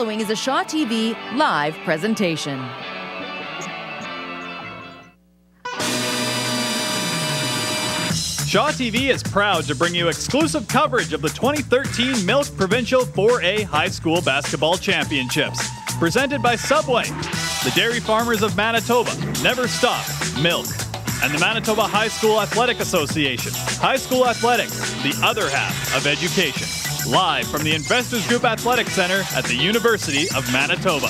following is a Shaw TV live presentation. Shaw TV is proud to bring you exclusive coverage of the 2013 Milk Provincial 4A High School Basketball Championships. Presented by Subway, the Dairy Farmers of Manitoba, Never Stop, Milk, and the Manitoba High School Athletic Association. High school athletics, the other half of education. Live from the Investors Group Athletic Center at the University of Manitoba.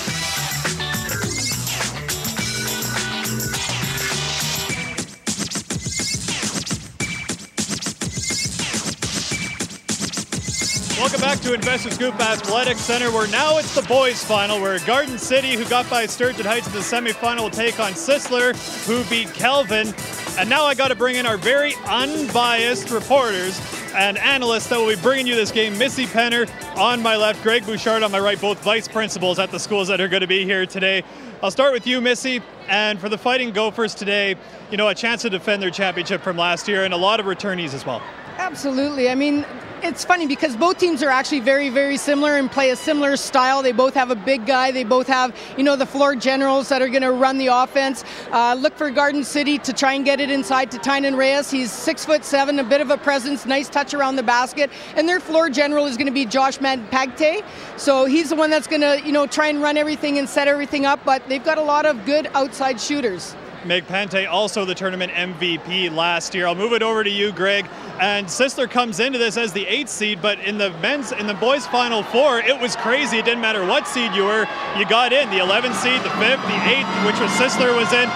Welcome back to Investors Group Athletic Center, where now it's the boys' final, where Garden City, who got by Sturgeon Heights in the semifinal, will take on Sisler, who beat Kelvin. And now I got to bring in our very unbiased reporters and analysts that will be bringing you this game. Missy Penner on my left, Greg Bouchard on my right, both vice principals at the schools that are going to be here today. I'll start with you, Missy. And for the Fighting Gophers today, you know, a chance to defend their championship from last year and a lot of returnees as well. Absolutely. I mean, it's funny because both teams are actually very, very similar and play a similar style. They both have a big guy. They both have, you know, the floor generals that are going to run the offense. Look for Garden City to try and get it inside to Tynan Reyes. He's 6'7", a bit of a presence, nice touch around the basket. And their floor general is going to be Josh Pagte. So he's the one that's going to, you know, try and run everything and set everything up. But they've got a lot of good outside shooters. Meg Pante, also the tournament MVP last year. I'll move it over to you, Greg. And Sisler comes into this as the 8th seed, but in the boys' Final Four, it was crazy. It didn't matter what seed you were, you got in. The 11th seed, the 5th, the 8th, which was Sisler was in.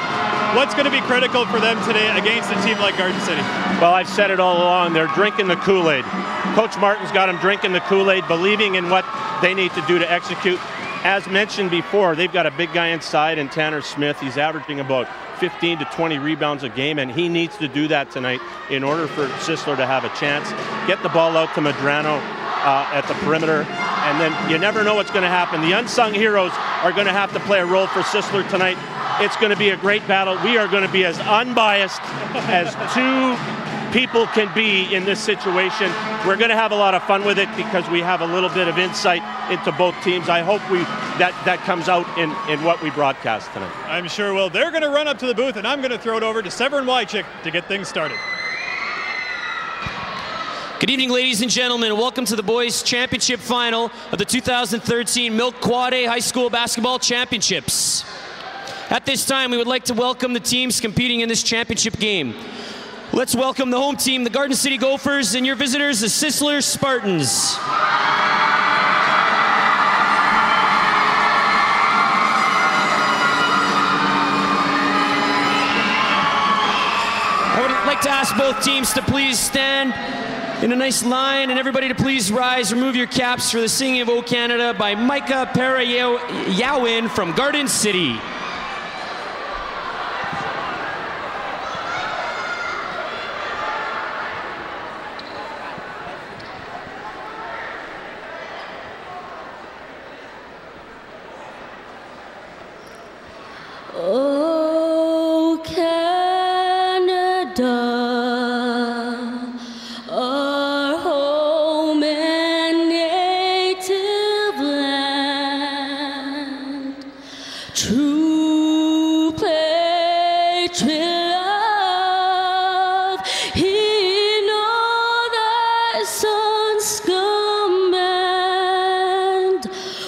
What's going to be critical for them today against a team like Garden City? Well, I've said it all along. They're drinking the Kool-Aid. Coach Martin's got them drinking the Kool-Aid, believing in what they need to do to execute. As mentioned before, they've got a big guy inside in Tanner Smith. He's averaging about 15 to 20 rebounds a game, and he needs to do that tonight in order for Sisler to have a chance. Get the ball out to Medrano at the perimeter, and then you never know what's going to happen. The unsung heroes are going to have to play a role for Sisler tonight. It's going to be a great battle. We are going to be as unbiased as two people can be in this situation. We're going to have a lot of fun with it because we have a little bit of insight into both teams. I hope that comes out in what we broadcast tonight. I'm sure will. They're going to run up to the booth, and I'm going to throw it over to Severin Wychik to get things started. Good evening, ladies and gentlemen. Welcome to the boys' championship final of the 2013 Milk Quad A High School Basketball Championships. At this time, we would like to welcome the teams competing in this championship game. Let's welcome the home team, the Garden City Gophers, and your visitors, the Sisler Spartans. I would like to ask both teams to please stand in a nice line, and everybody to please rise. Remove your caps for the Singing of O Canada by Micah Parayawin from Garden City. Oh, Canada, our home and native land, true patriot love, in all thy sons command,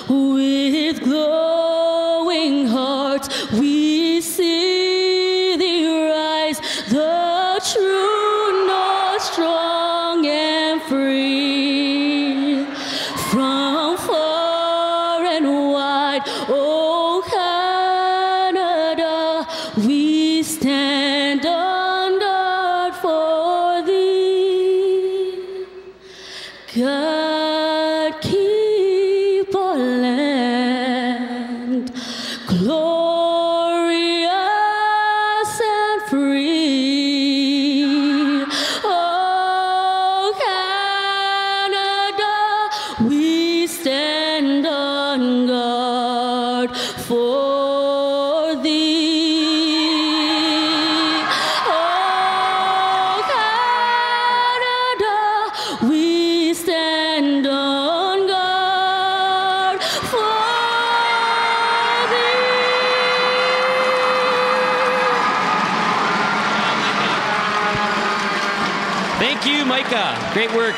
with glowing hearts we see thee rise, the true north, strong and free, from far and wide. Oh, Canada, we stand under for thee. God keep our land glorious and free. Oh, Canada, we stand on guard for thee. Oh, Canada, we stand on guard Yeah, great work.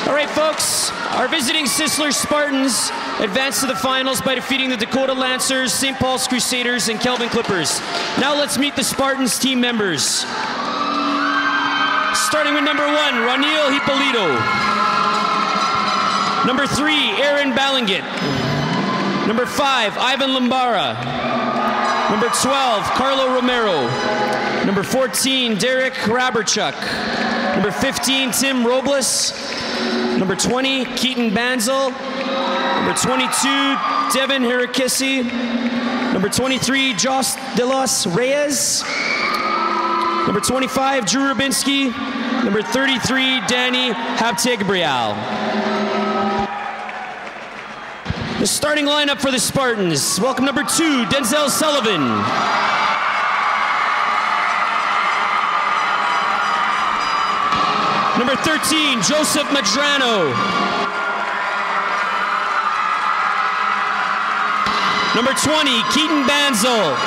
All right, folks, our visiting Sisler Spartans advanced to the finals by defeating the Dakota Lancers, St. Paul's Crusaders, and Kelvin Clippers. Now let's meet the Spartans team members. Starting with number 1, Ronil Hipolito. Number 3, Aaron Ballinget. Number 5, Ivan Lambara. Number 12, Carlo Romero. Number 14, Derek Raberchuk. Number 15, Tim Robles. Number 20, Keaton Banzel. Number 22, Devin Hirakisi. Number 23, Josh De Los Reyes. Number 25, Drew Rubinski. Number 33, Danny Habtegbrial. The starting lineup for the Spartans. Welcome number 2, Denzel Sullivan. Number 13, Joseph Madrano. Number 20, Keaton Banzel.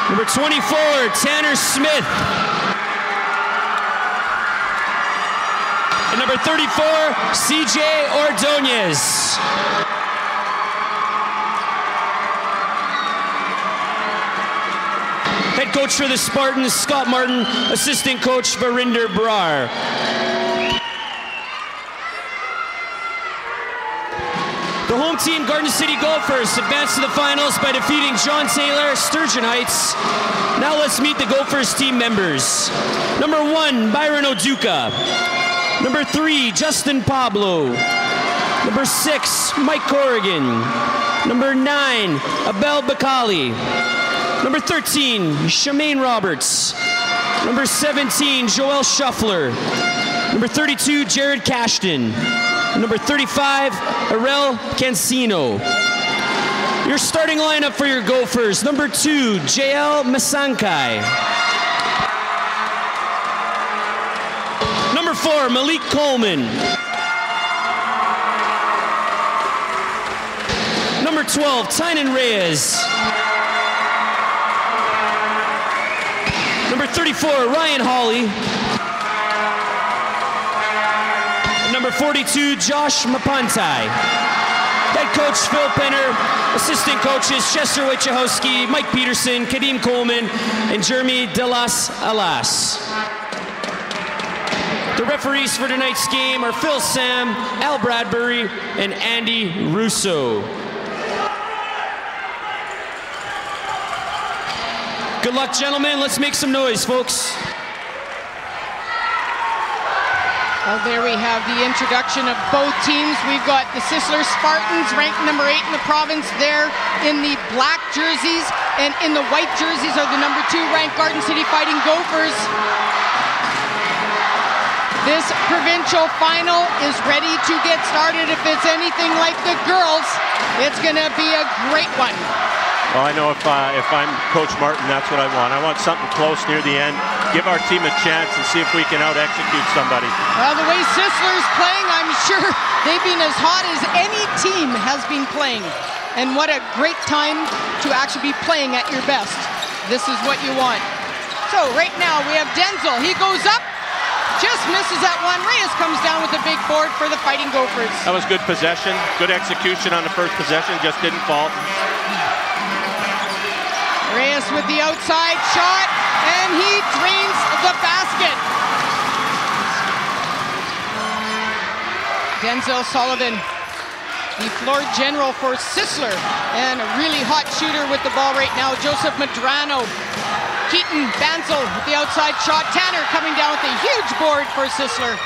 Number 24, Tanner Smith. And number 34, CJ Ordonez. Head coach for the Spartans, Scott Martin. Assistant coach, Varinder Brar. The home team, Garden City Gophers, advanced to the finals by defeating John Taylor, Sturgeon Heights. Now let's meet the Gophers team members. Number 1, Byron Oduka. Number 3, Justin Pablo. Number 6, Mike Corrigan. Number 9, Abel Bakali. Number 13, Shemaine Roberts. Number 17, Joel Shuffler. Number 32, Jared Cashton. Number 35, Arel Cancino. Your starting lineup for your Gophers. Number 2, JL Masankai. Number 4, Malik Coleman. Number 12, Tynan Reyes. Number 34, Ryan Hawley. Number 42, Josh Mapantai. Head coach, Phil Penner. Assistant coaches, Chester Wojciechowski, Mike Peterson, Kadeem Coleman, and Jeremy Delas Alas. The referees for tonight's game are Phil Sam, Al Bradbury, and Andy Russo. Good luck, gentlemen. Let's make some noise, folks. Well, there we have the introduction of both teams. We've got the Sisler Spartans, ranked number 8 in the province, there in the black jerseys, and in the white jerseys are the number 2 ranked Garden City Fighting Gophers. This provincial final is ready to get started. If it's anything like the girls, it's going to be a great one. Well, I know if I'm Coach Martin, that's what I want. I want something close near the end. Give our team a chance and see if we can out-execute somebody. Well, the way Sisler's playing, I'm sure they've been as hot as any team has been playing. And what a great time to actually be playing at your best. This is what you want. So right now we have Denzel. He goes up, just misses that one. Reyes comes down with a big board for the Fighting Gophers. That was good possession, good execution on the first possession, just didn't fall. Reyes with the outside shot, and he drains the basket. Denzel Sullivan, the floor general for Sisler, and a really hot shooter with the ball right now, Joseph Madrano. Keaton Banzel with the outside shot. Tanner coming down with a huge board for Sisler.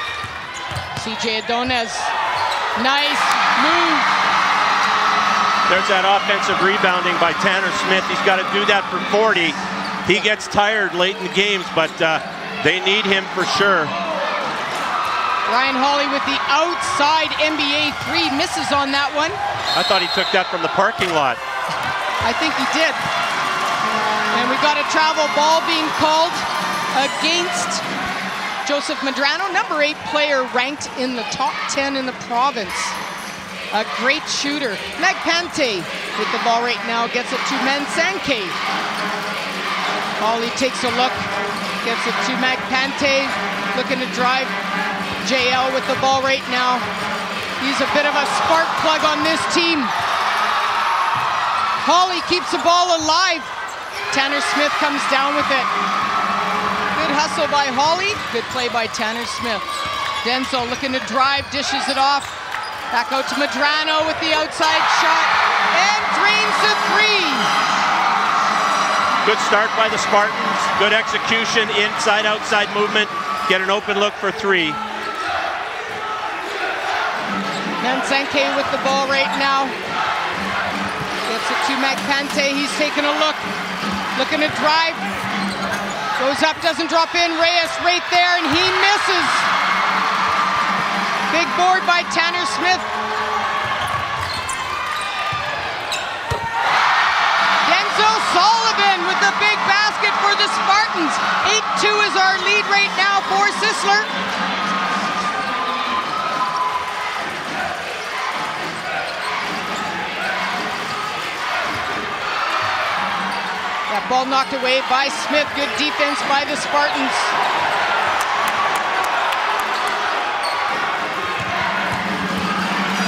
CJ Ordonez, nice move. There's that offensive rebounding by Tanner Smith. He's got to do that for 40. He gets tired late in the games, but they need him for sure. Ryan Hawley with the outside NBA 3, misses on that one. I thought he took that from the parking lot. I think he did. And we got a travel ball being called against Joseph Madrano, number 8 player ranked in the top 10 in the province. A great shooter. Magpante with the ball right now, gets it to Mansanke. Hawley takes a look, Gets it to McPante, looking to drive JL with the ball right now. He's a bit of a spark plug on this team. Hawley keeps the ball alive. Tanner Smith comes down with it. Good hustle by Hawley. Good play by Tanner Smith. Denzel looking to drive, dishes it off. Back out to Medrano with the outside shot and drains the three. Good start by the Spartans. Good execution, inside-outside movement. Get an open look for three. Mansanke with the ball right now. Gets it to McPante. He's taking a look. Looking to drive. Goes up, doesn't drop in. Reyes right there, and he misses. Big board by Tanner Smith. Denzel Sullivan with the big basket for the Spartans. 8-2 is our lead right now for Sisler. That ball knocked away by Smith. Good defense by the Spartans.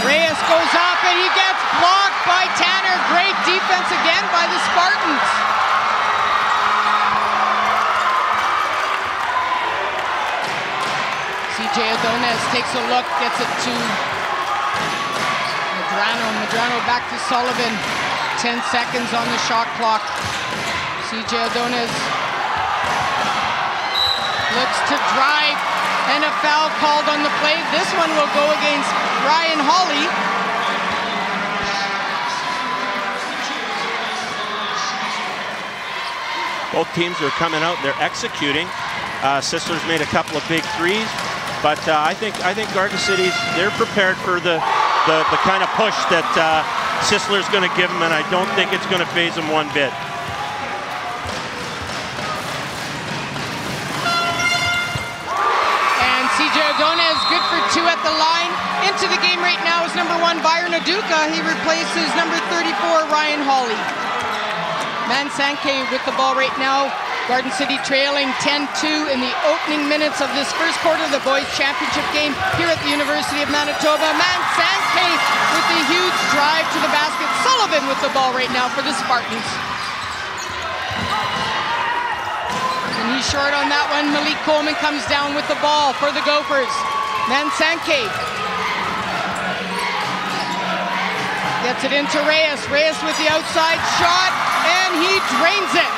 Reyes goes up and he gets blocked by Tanner. Great defense again by the Spartans. CJ Adonis takes a look, gets it to Medrano. Medrano back to Sullivan. 10 seconds on the shot clock. CJ Adonis looks to drive, and a foul called on the play. This one will go against Ryan Hawley. Both teams are coming out, they're executing. Sisler's made a couple of big threes, but I think Garden City's, they're prepared for the kind of push that Sisler's going to give them, and I don't think it's going to faze them one bit. CJ Adonis good for two at the line. Into the game right now is number 1, Byron Aduka. He replaces number 34, Ryan Hawley. Mansanke with the ball right now. Garden City trailing 10-2 in the opening minutes of this first quarter of the boys championship game here at the University of Manitoba. Mansanke with the huge drive to the basket. Sullivan with the ball right now for the Spartans. And he's short on that one. Malik Coleman comes down with the ball for the Gophers. Mansanke gets it into Reyes. Reyes with the outside shot, and he drains it.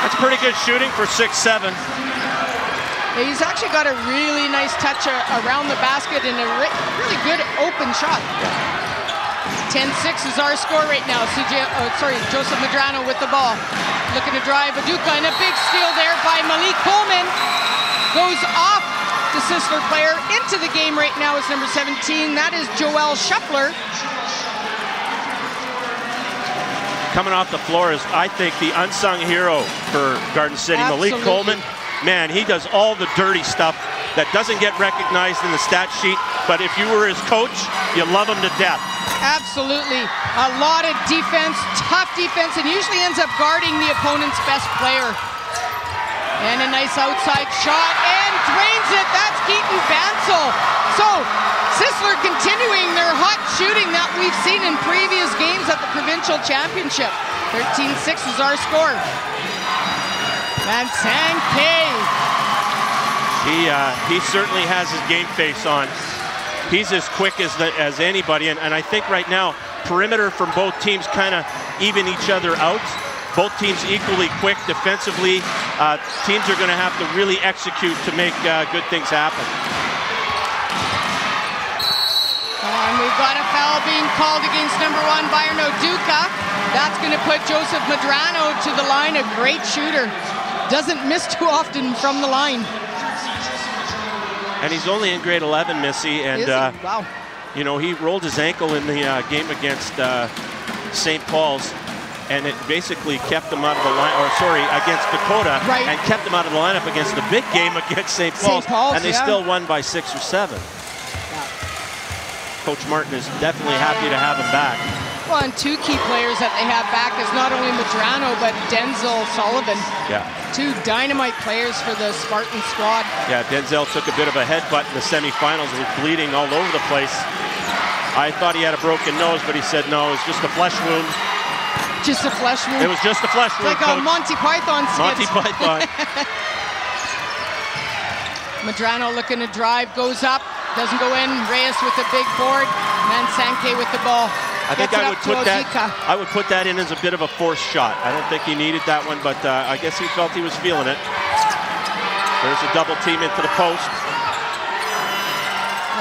That's pretty good shooting for 6'7". He's actually got a really nice touch around the basket and a really good open shot. 10-6 is our score right now. Joseph Medrano with the ball. Looking to drive Aduka, and a big steal there by Malik Coleman. Goes off the Sisler player. Into the game right now is number 17. That is Joel Shuffler. Coming off the floor is, I think, the unsung hero for Garden City. Absolutely. Malik Coleman, man, he does all the dirty stuff that doesn't get recognized in the stat sheet, but if you were his coach, you love him to death. Absolutely. A lot of defense, tough defense, and usually ends up guarding the opponent's best player. And a nice outside shot, and drains it. That's Keaton Bansal. So, Sisler continuing their hot shooting that we've seen in previous games at the Provincial Championship. 13-6 is our score. Mansanke. He certainly has his game face on. He's as quick as anybody, and I think right now, perimeter from both teams kind of even each other out. Both teams equally quick defensively. Teams are going to have to really execute to make good things happen. And we've got a foul being called against number 1, Byron Aduka. That's going to put Joseph Medrano to the line, a great shooter. Doesn't miss too often from the line. And he's only in grade 11, Missy, and wow. You know, he rolled his ankle in the game against St. Paul's, and it basically kept him out of the line, against Dakota, right, and kept him out of the lineup against the big game against St. Paul's, and they still won by 6 or 7. Yeah. Coach Martin is definitely happy to have him back. Well, and two key players that they have back is not only Medrano, but Denzel Sullivan. Yeah. Two dynamite players for the Spartan squad. Yeah, Denzel took a bit of a headbutt in the semifinals and was bleeding all over the place. I thought he had a broken nose, but he said no, it was just a flesh wound. Just a flesh wound? It was just a flesh wound, like a Monty Python skit. Monty Python. Medrano looking to drive, goes up, doesn't go in. Reyes with a big board. Mansanke with the ball. I think I would put that in as a bit of a forced shot. I don't think he needed that one, but I guess he felt he was feeling it. There's a double team into the post.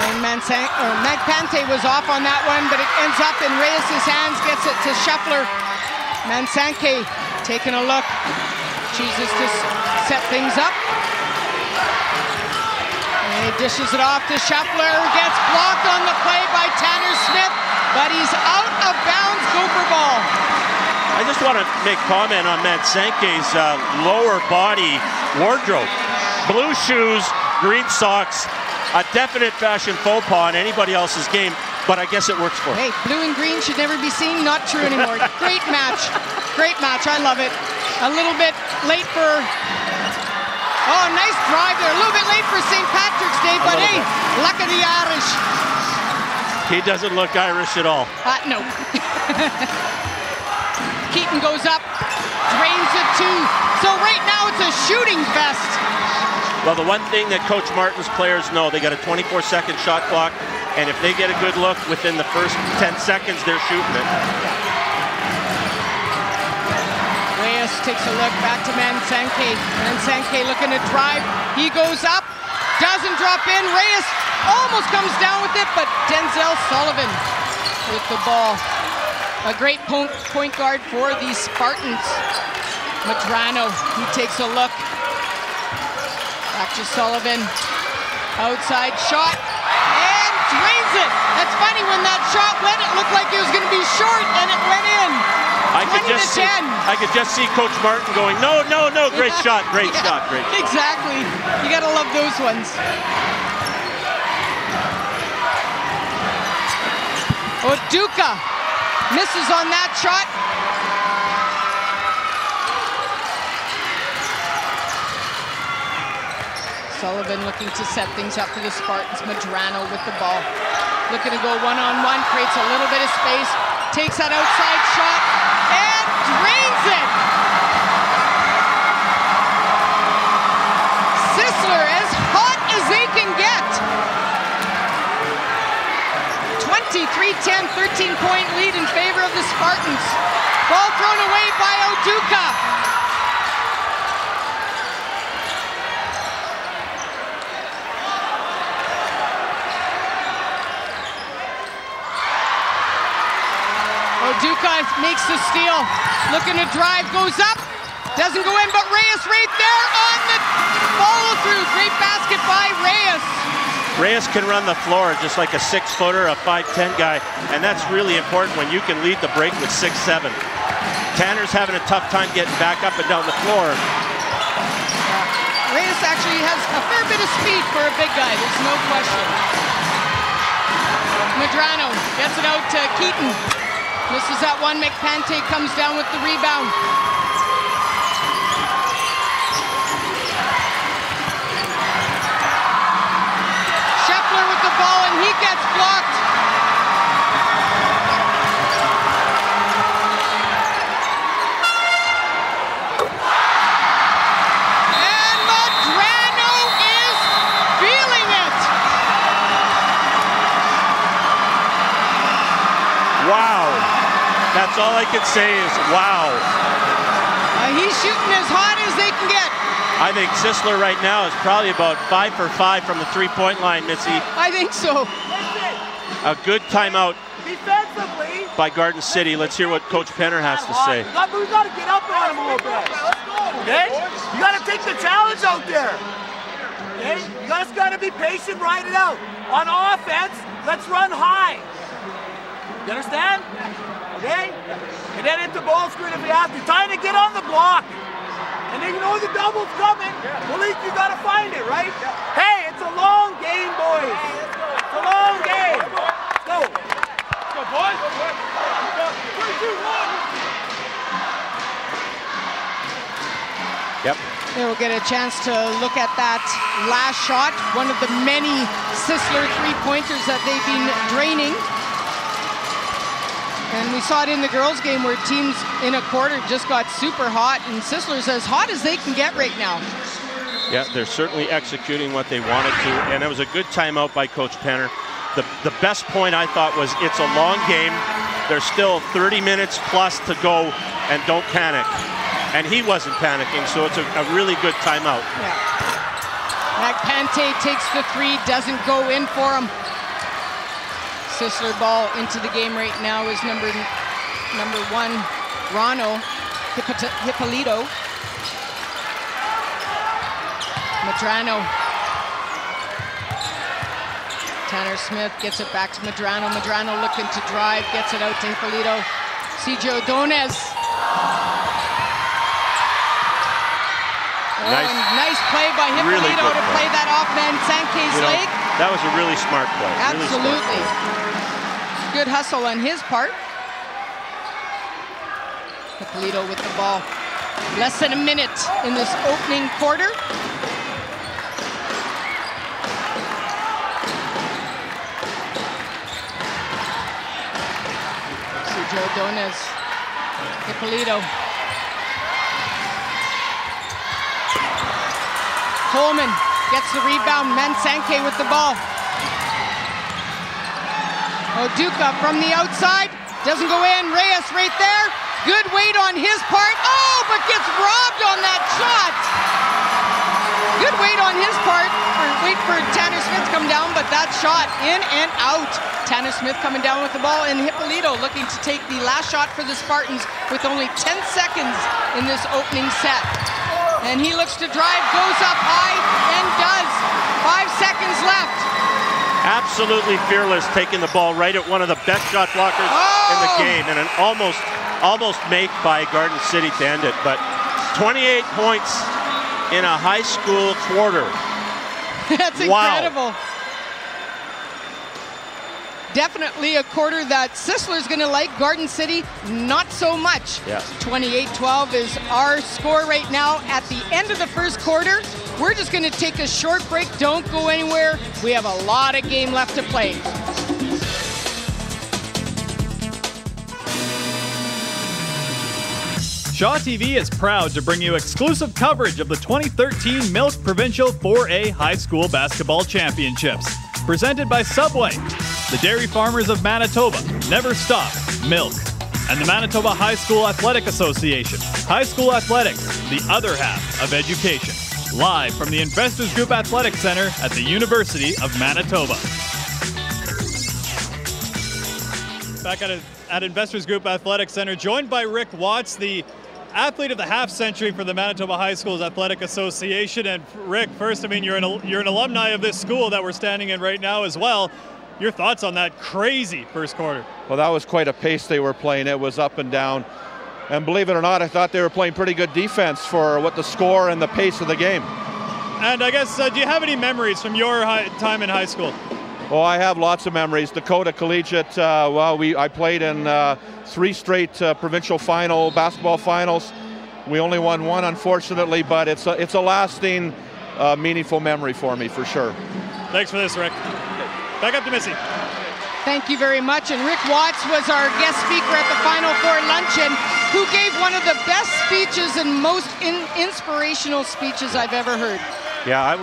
And Magpante was off on that one, but it ends up in Reyes' hands, gets it to Sisler. Mansanke taking a look, chooses to set things up. And he dishes it off to Sisler, gets blocked on the play by Tanner Smith, but he's out of bounds. Gopher ball. I just want to make comment on Mansanke's lower body wardrobe. Blue shoes, green socks, a definite fashion faux pas in anybody else's game, but I guess it works for him. Hey, blue and green should never be seen. Not true anymore. Great match. Great match. I love it. A little bit late for... Oh, nice drive there. A little bit late for St. Patrick's Day, but hey, luck of the Irish. He doesn't look Irish at all. No. Keaton goes up, drains it too. So right now it's a shooting fest. Well, the one thing that Coach Martin's players know, they got a 24-second shot clock, and if they get a good look within the first 10 seconds, they're shooting it. Reyes takes a look back to Mansanke. Mansanke looking to drive. He goes up, doesn't drop in. Reyes almost comes down with it, but Denzel Sullivan with the ball. A great point guard for the Spartans. Medrano, he takes a look. Back to Sullivan. Outside shot, and drains it. That's funny, when that shot went, it looked like it was going to be short, and it went in. I could just see Coach Martin going, no, no, no, great shot, great shot, great shot. Exactly. You got to love those ones. Oduka misses on that shot. Sullivan looking to set things up for the Spartans. Medrano with the ball. Looking to go one-on-one, creates a little bit of space, takes that outside shot, and drains it! Sisler as hot as they can get. 23-10, 13-point lead in favor of the Spartans. Ball thrown away by Oduka. Oduka makes the steal, looking to drive, goes up, doesn't go in, but Reyes right there on the follow-through. Great basket by Reyes. Reyes can run the floor just like a 6-footer, a 5'10" guy, and that's really important when you can lead the break with 6'7". Tanner's having a tough time getting back up and down the floor. Reyes actually has a fair bit of speed for a big guy, there's no question. Medrano gets it out to Keaton. Misses that one. Magpante comes down with the rebound. Sisler with the ball, and he gets blocked. And Medrano is feeling it. Wow. That's all I can say is wow. He's shooting as hot as they can get. I think Sisler right now is probably about 5 for 5 from the three-point line, Missy. I think so. A good timeout defensively by Garden City. Let's hear what Coach Penner has to say. We got to get up on him a little bit. Okay? You got to take the challenge out there. Okay? You guys got to be patient, ride it out. On offense, let's run high. You understand? Okay? And then into ball screen if you have to. Trying to get on the block. And then you know the double's coming. Well, you got to find it, right? Hey, it's a long game, boys. It's a long game. Let's go. Let's go, boys. They will get a chance to look at that last shot, one of the many Sisler three-pointers that they've been draining. And we saw it in the girls' game where teams in a quarter just got super hot, and Sisler's as hot as they can get right now. Yeah, they're certainly executing what they wanted to, and it was a good timeout by Coach Penner. The best point I thought was it's a long game. There's still 30 minutes plus to go, and don't panic. And he wasn't panicking, so it's a really good timeout. Yeah. Pante takes the three, doesn't go in for him. Sisler ball into the game right now is number 1, Rano Hippolito. Medrano. Tanner Smith gets it back to Medrano. Medrano looking to drive, gets it out to Hippolito. CJ O'Donnez. Nice play by Hippolito really to play that off Mansanke's leg. That was a really smart play. Absolutely. Really smart play. Good hustle on his part. Hippolito with the ball. Less than a minute in this opening quarter. CJ O'Donnez. Hippolito. Coleman gets the rebound. Mansanke with the ball. Oduka from the outside. Doesn't go in. Reyes right there. Good weight on his part. Oh, but gets robbed on that shot. Good weight on his part. Wait for Tanner Smith to come down, but that shot in and out. Tanner Smith coming down with the ball, and Hippolito looking to take the last shot for the Spartans with only 10 seconds in this opening set. And he looks to drive, goes up high, and does. 5 seconds left. Absolutely fearless, taking the ball right at one of the best shot blockers in the game, and an almost make by Garden City to end it. But 28 points in a high school quarter. That's incredible. Wow. Definitely a quarter that Sisler's going to like. Garden City, not so much. Yes. 28-12 is our score right now at the end of the first quarter. We're just going to take a short break. Don't go anywhere. We have a lot of game left to play. Shaw TV is proud to bring you exclusive coverage of the 2013 Milk Provincial 4A High School Basketball Championships. Presented by Subway, the Dairy Farmers of Manitoba, Never Stop, Milk, and the Manitoba High School Athletic Association. High school athletics, the other half of education. Live from the Investors Group Athletic Center at the University of Manitoba. Back at Investors Group Athletic Center, joined by Rick Watts, the athlete of the half century for the Manitoba High Schools Athletic Association. And Rick, first, I mean, you're an alumni of this school that we're standing in right now as well. Your thoughts on that crazy first quarter? Well, that was quite a pace they were playing. It was up and down. And believe it or not, I thought they were playing pretty good defense for what the score and the pace of the game. And I guess, do you have any memories from your time in high school? Well, I have lots of memories. Dakota Collegiate, I played in 3 straight provincial basketball finals. We only won 1, unfortunately, but it's a lasting, meaningful memory for me, for sure. Thanks for this, Rick. Back up to Missy. Thank you very much. And Rick Watts was our guest speaker at the Final Four luncheon, who gave one of the best speeches and most inspirational speeches I've ever heard. Yeah, I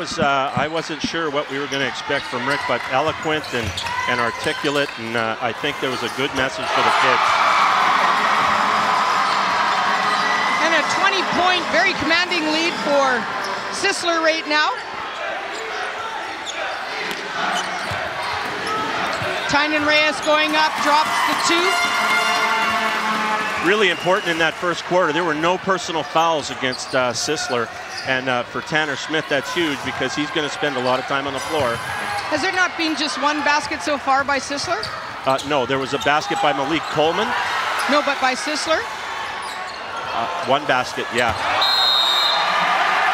wasn't sure what we were going to expect from Rick, but eloquent and articulate, and I think there was a good message for the kids. And a 20-point, very commanding lead for Sisler right now. Tynan Reyes going up, drops the 2. Really important in that first quarter. There were no personal fouls against Sisler. And for Tanner Smith, that's huge because he's going to spend a lot of time on the floor. Has there not been just one basket so far by Sisler? No, there was a basket by Malik Coleman. No, but by Sisler? 1 basket, yeah.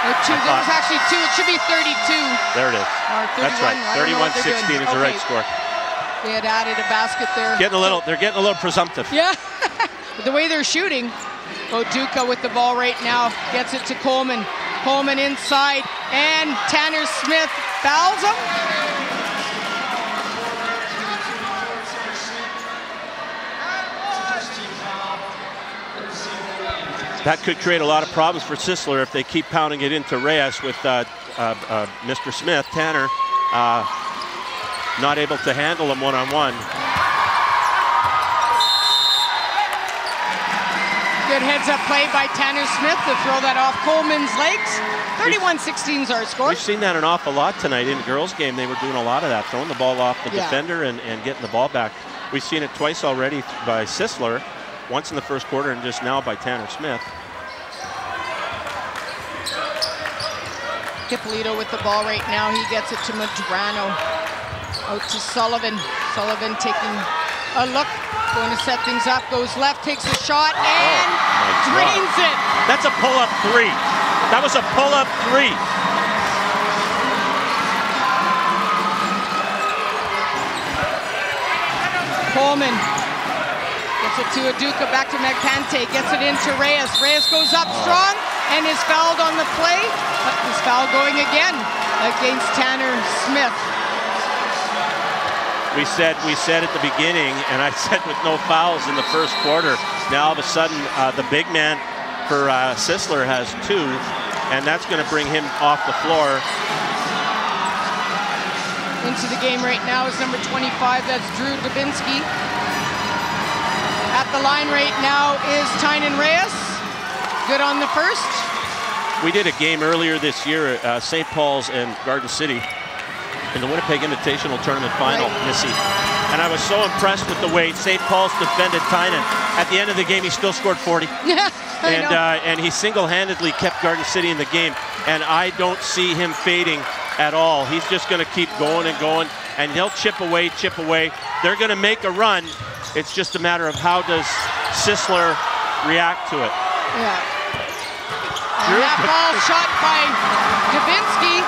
There was actually 2. It should be 32. There it is. Or 31. That's right. 31-16 is the right score. They had added a basket there. They're getting a little presumptive. Yeah. But the way they're shooting, Oduka with the ball right now, gets it to Coleman. Coleman inside, and Tanner Smith fouls him. That could create a lot of problems for Sisler if they keep pounding it into Reyes with Mr. Smith. Tanner not able to handle him one-on-one. Good heads-up play by Tanner Smith to throw that off Coleman's legs. 31-16 is our score. We've seen that an awful lot tonight in the girls' game. They were doing a lot of that, throwing the ball off the defender and getting the ball back. We've seen it twice already by Sisler, once in the first quarter and just now by Tanner Smith. Hippolito with the ball right now. He gets it to Madrano. Out to Sullivan. Sullivan taking a look. Going to set things up. Goes left, takes a shot, and drains it. That's a pull-up three. That was a pull-up three. Coleman gets it to Aduka, back to Mercante, gets it into Reyes. Reyes goes up strong and is fouled on the play. But this foul going again against Tanner Smith. We said at the beginning, and I said with no fouls in the first quarter. Now all of a sudden, the big man for Sisler has two, and that's going to bring him off the floor. Into the game right now is number 25. That's Drew Dubinsky. At the line right now is Tynan Reyes. Good on the first. We did a game earlier this year at St. Paul's and Garden City in the Winnipeg Invitational Tournament final, Missy. And I was so impressed with the way St. Paul's defended Tynan. At the end of the game, he still scored 40. And he single-handedly kept Garden City in the game. And I don't see him fading at all. He's just going to keep going and going, and he'll chip away, chip away. They're going to make a run. It's just a matter of how does Sisler react to it. Yeah. And that ball shot by Dubinsky.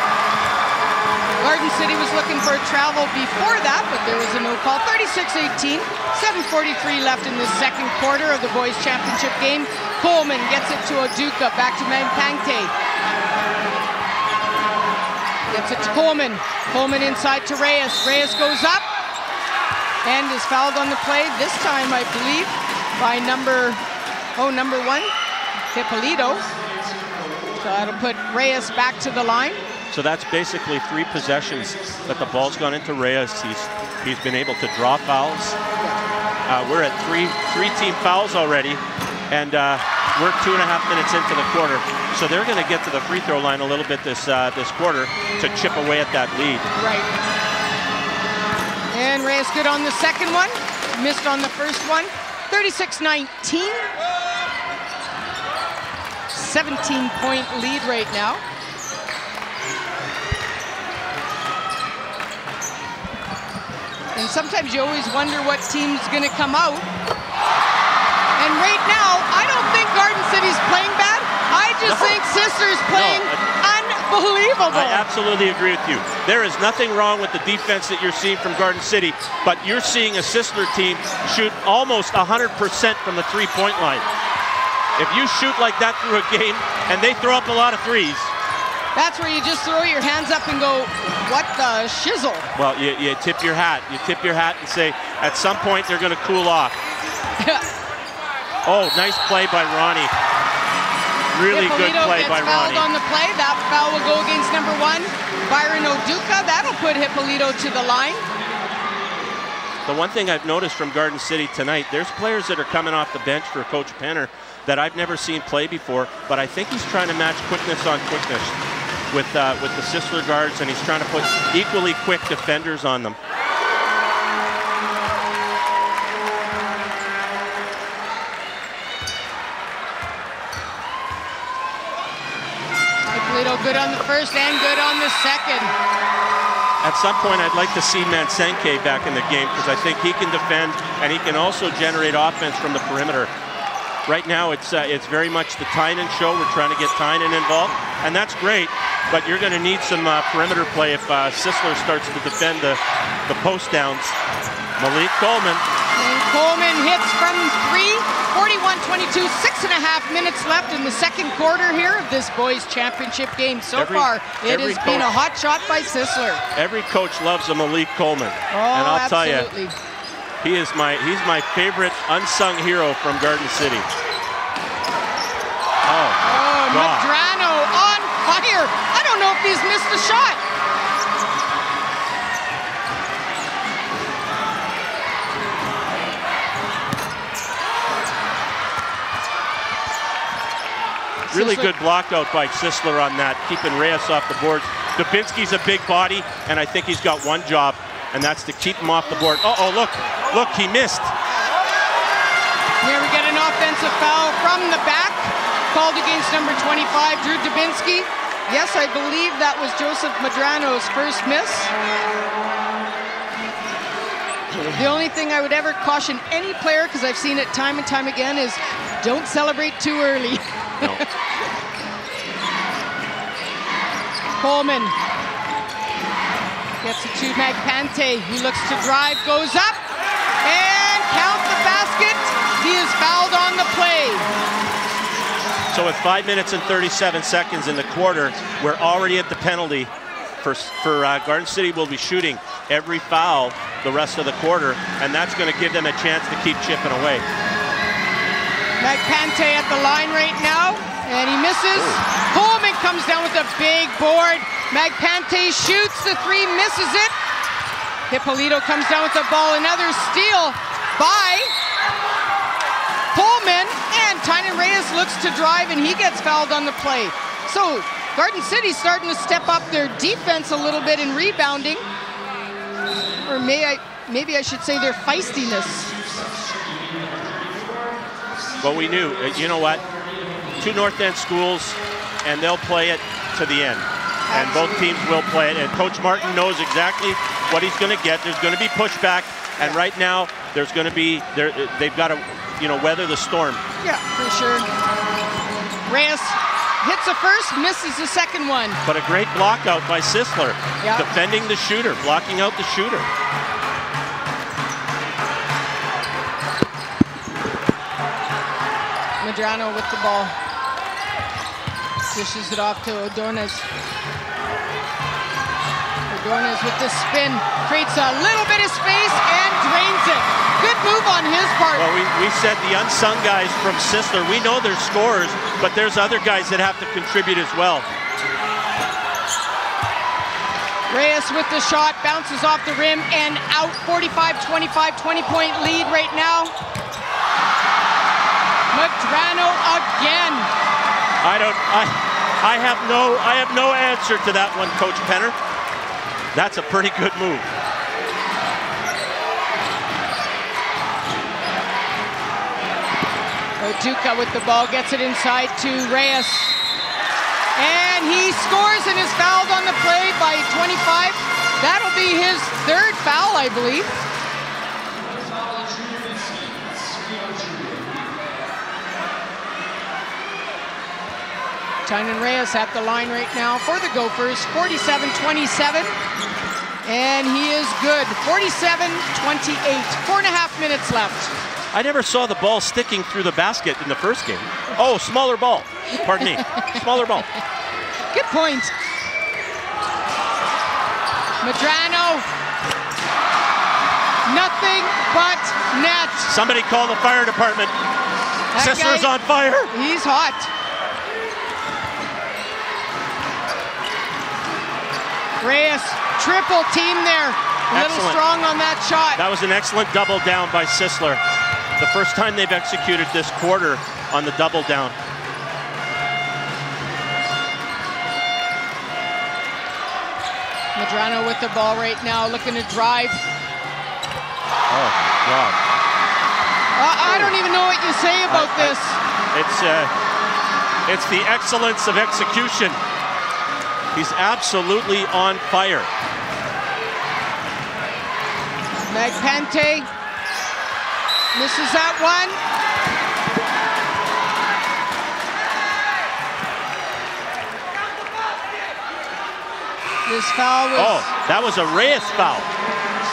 Garden City was looking for a travel before that, but there was a no call. 36-18, 7:43 left in the second quarter of the boys' championship game. Coleman gets it to Aduka, back to Mampangte. Gets it to Coleman. Coleman inside to Reyes. Reyes goes up and is fouled on the play. This time, I believe, by number one, Hippolito. So that'll put Reyes back to the line. So that's basically 3 possessions that the ball's gone into Reyes. He's been able to draw fouls. We're at three team fouls already, and we're 2.5 minutes into the quarter. So they're going to get to the free throw line a little bit this quarter to chip away at that lead. Right. And Reyes good on the second one. Missed on the first one. 36-19. 17-point lead right now. And sometimes you always wonder what team's going to come out. And right now, I don't think Garden City's playing bad. I just think Sisler's playing unbelievable. I absolutely agree with you. There is nothing wrong with the defense that you're seeing from Garden City, but you're seeing a Sisler team shoot almost 100% from the three-point line. If you shoot like that through a game, and they throw up a lot of threes, that's where you just throw your hands up and go, what the shizzle? Well, you tip your hat. You tip your hat and say, at some point, they're going to cool off. Oh, nice play by Ronnie. Really good play by Ronnie. Fouled on the play. That foul will go against number 1, Byron Oduka. That'll put Hippolito to the line. The one thing I've noticed from Garden City tonight, there's players that are coming off the bench for Coach Penner that I've never seen play before, but I think he's trying to match quickness on quickness with the Sisler guards, and he's trying to put equally quick defenders on them. Hippolito good on the first and good on the second. At some point, I'd like to see Mansenke back in the game because I think he can defend and he can also generate offense from the perimeter. Right now, it's very much the Tynan show. We're trying to get Tynan involved, and that's great, but you're going to need some perimeter play if Sisler starts to defend the post downs. Malik Coleman. And Coleman hits from 3, 41-22, 6.5 minutes left in the second quarter here of this boys championship game. So far, it has been a hot shot by Sisler. Every coach loves a Malik Coleman. Oh, and I'll tell you, absolutely. he's my favorite unsung hero from Garden City. Oh, Medrano on fire. I don't know if he's missed a shot. Really good block out by Sisler on that, keeping Reyes off the board. Dubinsky's a big body, and I think he's got one job, and that's to keep him off the board. Uh-oh, look, he missed. Here we get an offensive foul from the back, called against number 25, Drew Dubinsky. Yes, I believe that was Joseph Medrano's first miss. The only thing I would ever caution any player, because I've seen it time and time again, is don't celebrate too early. No. Coleman gets it to Magpante. He looks to drive, goes up, and count the basket. He is fouled on the play. So with 5 minutes and 37 seconds in the quarter, we're already at the penalty. For Garden City will be shooting every foul the rest of the quarter, and that's going to give them a chance to keep chipping away. Magpante at the line right now, and he misses. Coleman comes down with a big board. Magpante shoots the three, misses it. Hippolito comes down with the ball. Another steal by Coleman, and Tynan Reyes looks to drive, and he gets fouled on the play. So Garden City's starting to step up their defense a little bit in rebounding, or maybe I should say their feistiness. But we knew, you know what? Two North End schools, and they'll play it to the end. And both teams will play it. And Coach Martin knows exactly what he's going to get. There's going to be pushback, and right now there's going to be they've got to, weather the storm. Yeah, for sure. Reyes hits the first, misses the second one. But a great block out by Sisler, yeah. Defending the shooter, blocking out the shooter. Medrano with the ball. Dishes it off to Ordonez. Ordonez with the spin. Creates a little bit of space and drains it. Good move on his part. Well, we said the unsung guys from Sisler, we know they're scorers, but there's other guys that have to contribute as well. Reyes with the shot, bounces off the rim and out. 45-25, 20-point lead right now. Medrano again. I have no answer to that one, Coach Penner. That's a pretty good move. Oduka with the ball, gets it inside to Reyes. And he scores and is fouled on the play by 25. That'll be his third foul, I believe. Tynan Reyes at the line right now for the Gophers, 47-27. And he is good, 47-28, 4.5 minutes left. I never saw the ball sticking through the basket in the first game. Oh, smaller ball, pardon me, smaller ball. Good point. Medrano, nothing but net. Somebody call the fire department. Sisler's on fire. He's hot. Reyes, triple team there. A little strong on that shot. That was an excellent double down by Sisler. The first time they've executed this quarter on the double down. Medrano with the ball right now, looking to drive. Oh, God. I don't even know what you say about this. It's the excellence of execution. He's absolutely on fire. Magpante misses that one. This foul was... Oh, that was a Reyes foul.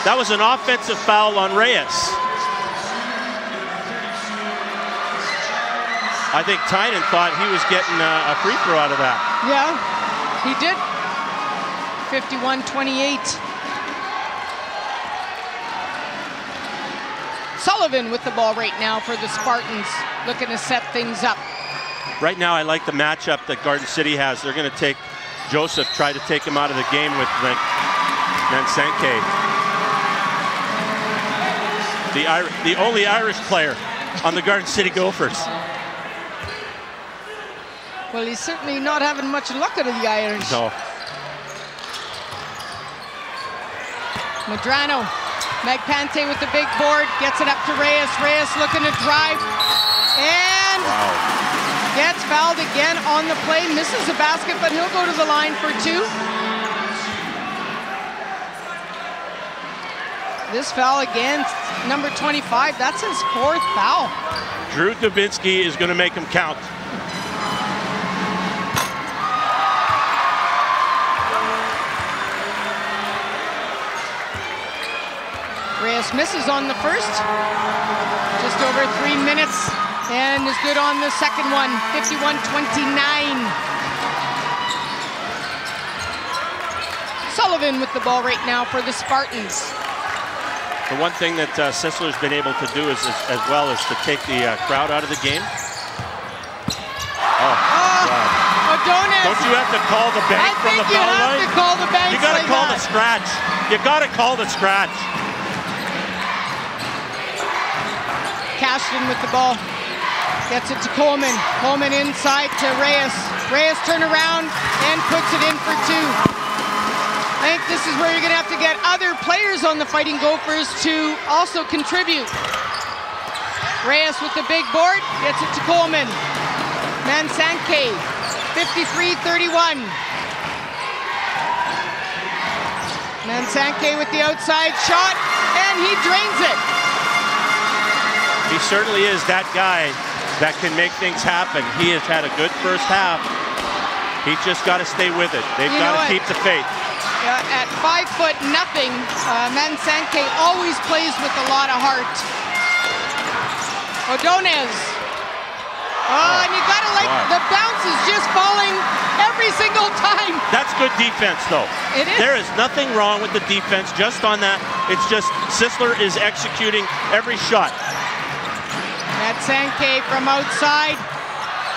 That was an offensive foul on Reyes. I think Tynan thought he was getting a free throw out of that. Yeah, he did. 51-28. Sullivan with the ball right now for the Spartans, looking to set things up. Right now, I like the matchup that Garden City has. They're going to take Joseph, try to take him out of the game with Mansanke. The only Irish player on the Garden City Gophers. Well, he's certainly not having much luck out of the Irish. No. Medrano, Magpante with the big board, gets it up to Reyes. Reyes looking to drive, and gets fouled again on the play. Misses the basket, but he'll go to the line for 2. This foul against number 25, that's his 4th foul. Drew Dubinsky is going to make him count. Reyes misses on the first, just over 3 minutes, and is good on the second one, 51-29. Sullivan with the ball right now for the Spartans. The one thing that Sisler's been able to do is as well is to take the crowd out of the game. O'Donnell. Don't you have to call the bank from the foul line? I think you have to call the bank. You got to call the scratch. You got to call the scratch. Cashton with the ball. Gets it to Coleman. Coleman inside to Reyes. Reyes turn around and puts it in for 2. I think this is where you're going to have to get other players on the Fighting Gophers to also contribute. Reyes with the big board. Gets it to Coleman. Mansanke. 53-31. Mansanke with the outside shot, and he drains it. He certainly is that guy that can make things happen. He has had a good first half. He's just got to stay with it. They've got to keep the faith. At 5'0", Mansanke always plays with a lot of heart. O'Donnell. And you got to the bounce is just falling every single time. That's good defense, though. It is. There is nothing wrong with the defense just on that. It's just Sisler is executing every shot. Mansanke from outside.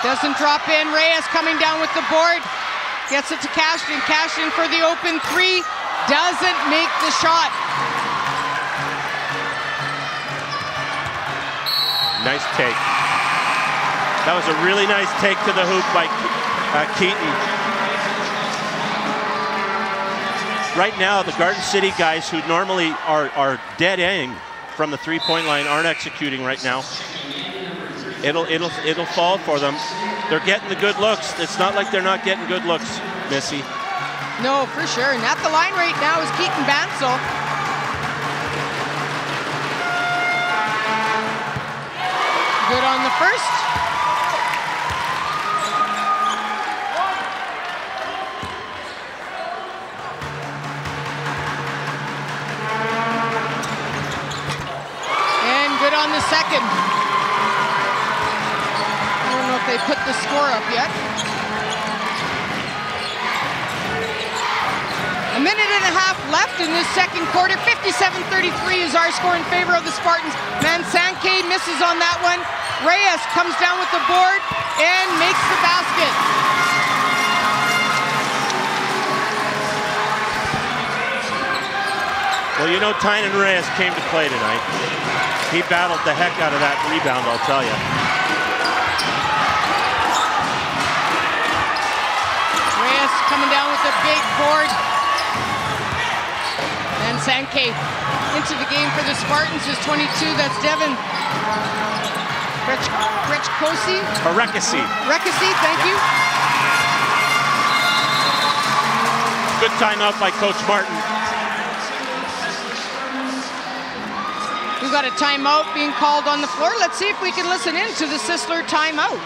Doesn't drop in. Reyes coming down with the board. Gets it to Cashton. Cashton for the open 3. Doesn't make the shot. Nice take. That was a really nice take to the hoop by Keaton. Right now, the Garden City guys who normally are dead-ending from the three-point line aren't executing right now. It'll fall for them. They're getting the good looks. It's not like they're not getting good looks, Missy. No, for sure. And at the line right now is Keaton Bansal. Good on the first. And good on the second. I don't know if they put the score up yet. A minute and a half left in this second quarter. 57-33 is our score in favor of the Spartans. Mansanke misses on that one. Reyes comes down with the board and makes the basket. Well, you know, Tynan Reyes came to play tonight. He battled the heck out of that rebound, I'll tell you. Reyes coming down with a big board. Mansanke into the game for the Spartans is 22. That's Devin Rekasi, thank you. Good timeout by Coach Martin. We've got a timeout being called on the floor. Let's see if we can listen in to the Sisler timeout.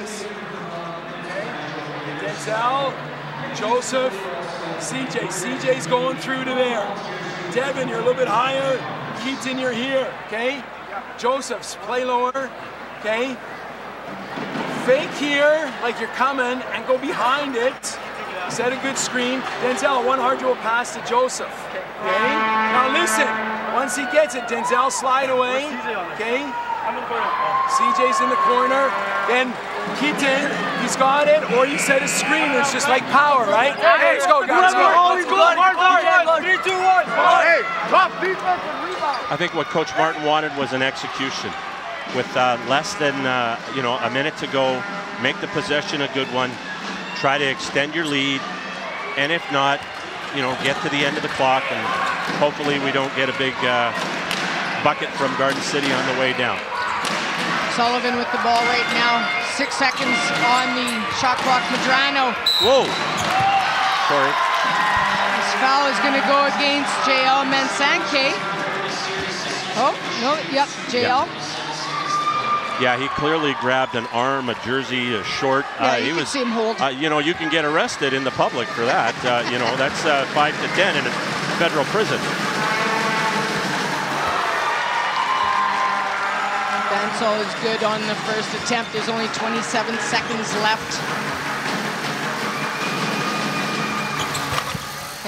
this. Okay? Denzel, Joseph, CJ. CJ's going through to there. Devin, you're a little bit higher. Keaton, you're here. Okay? Joseph's play lower. Okay? Fake here, like you're coming, and go behind it. Set a good screen. Denzel, one hard roll pass to Joseph. Okay? Now listen, once he gets it, Denzel slide away. Okay? CJ's in the corner. Then Keaton, he's got it, or you set a screen. It's just like power, right? Hey, let's go, guys. Let's go. 3, 2, 1. Hey, top defense and rebound. I think what Coach Martin wanted was an execution. With less than a minute to go, make the possession a good one. Try to extend your lead, and if not, get to the end of the clock, and hopefully we don't get a big bucket from Garden City on the way down. Sullivan with the ball right now. 6 seconds on the shot clock. Medrano. Whoa. Sorry. This foul is going to go against JL Mansanke. Oh, no, yep, JL. Yeah, he clearly grabbed an arm, a jersey, a short. Yeah, you can see him hold. You can get arrested in the public for that. That's 5 to 10 in a federal prison. Bansal is good on the first attempt. There's only 27 seconds left.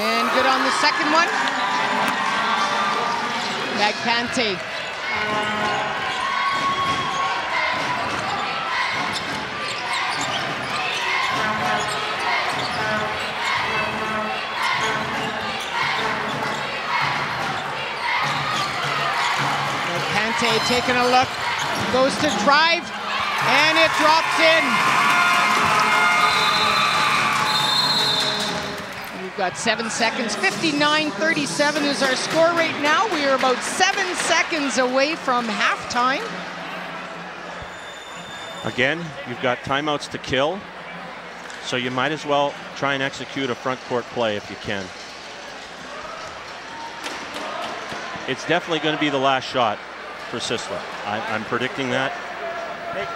And good on the second one. Magpante. Taking a look, goes to drive, and it drops in. We've got 7 seconds. 59-37 is our score right now. We are about 7 seconds away from halftime. Again, you've got timeouts to kill, so you might as well try and execute a front court play if you can. It's definitely going to be the last shot for Sisler. I'm predicting that.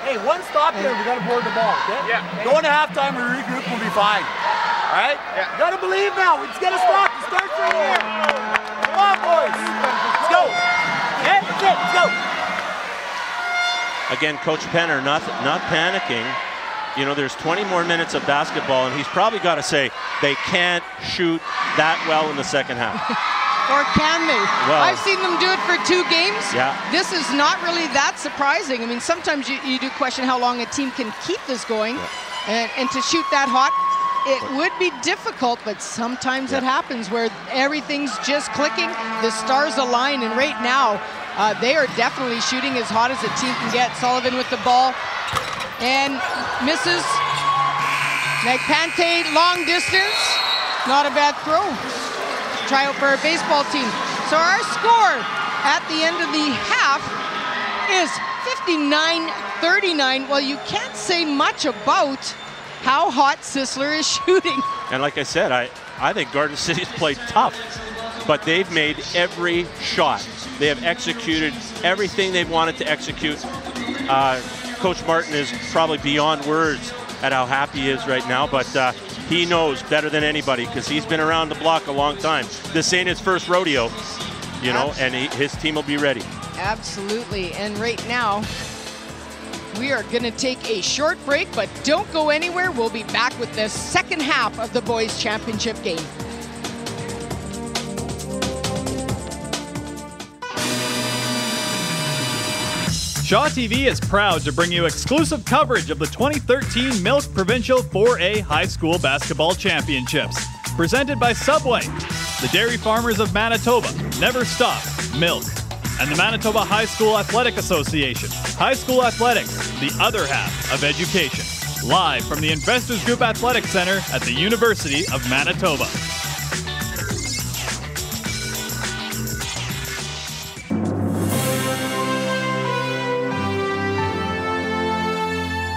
Hey, one stop here, we got to board the ball, okay? Yeah. Going to halftime, we regroup, we'll be fine. All right? Yeah. You got to believe now. We just got to stop. It starts right here. Come on, boys. Let's go. Okay? That's it. Let's go. Again, Coach Penner not panicking. There's 20 more minutes of basketball, and he's probably got to say they can't shoot that well in the second half. Or can they? Well, I've seen them do it for 2 games. Yeah. This is not really that surprising. I mean, sometimes you do question how long a team can keep this going. Yeah. And to shoot that hot, it would be difficult, but sometimes it happens where everything's just clicking, the stars align, and right now, they are definitely shooting as hot as a team can get. Sullivan with the ball, and misses. Magpante, long distance, not a bad throw. Try out for our baseball team. So our score at the end of the half is 59-39. Well, you can't say much about how hot Sisler is shooting. And like I said, I think Garden City's played tough, but they've made every shot. They have executed everything they've wanted to execute. Coach Martin is probably beyond words at how happy he is right now, but he knows better than anybody because he's been around the block a long time. This ain't his first rodeo, and his team will be ready. Absolutely. And right now, we are going to take a short break, but don't go anywhere. We'll be back with the second half of the boys' championship game. Shaw TV is proud to bring you exclusive coverage of the 2013 Milk Provincial 4A High School Basketball Championships. Presented by Subway, the Dairy Farmers of Manitoba, Never Stop, Milk, and the Manitoba High School Athletic Association. High school athletics, the other half of education. Live from the Investors Group Athletic Center at the University of Manitoba.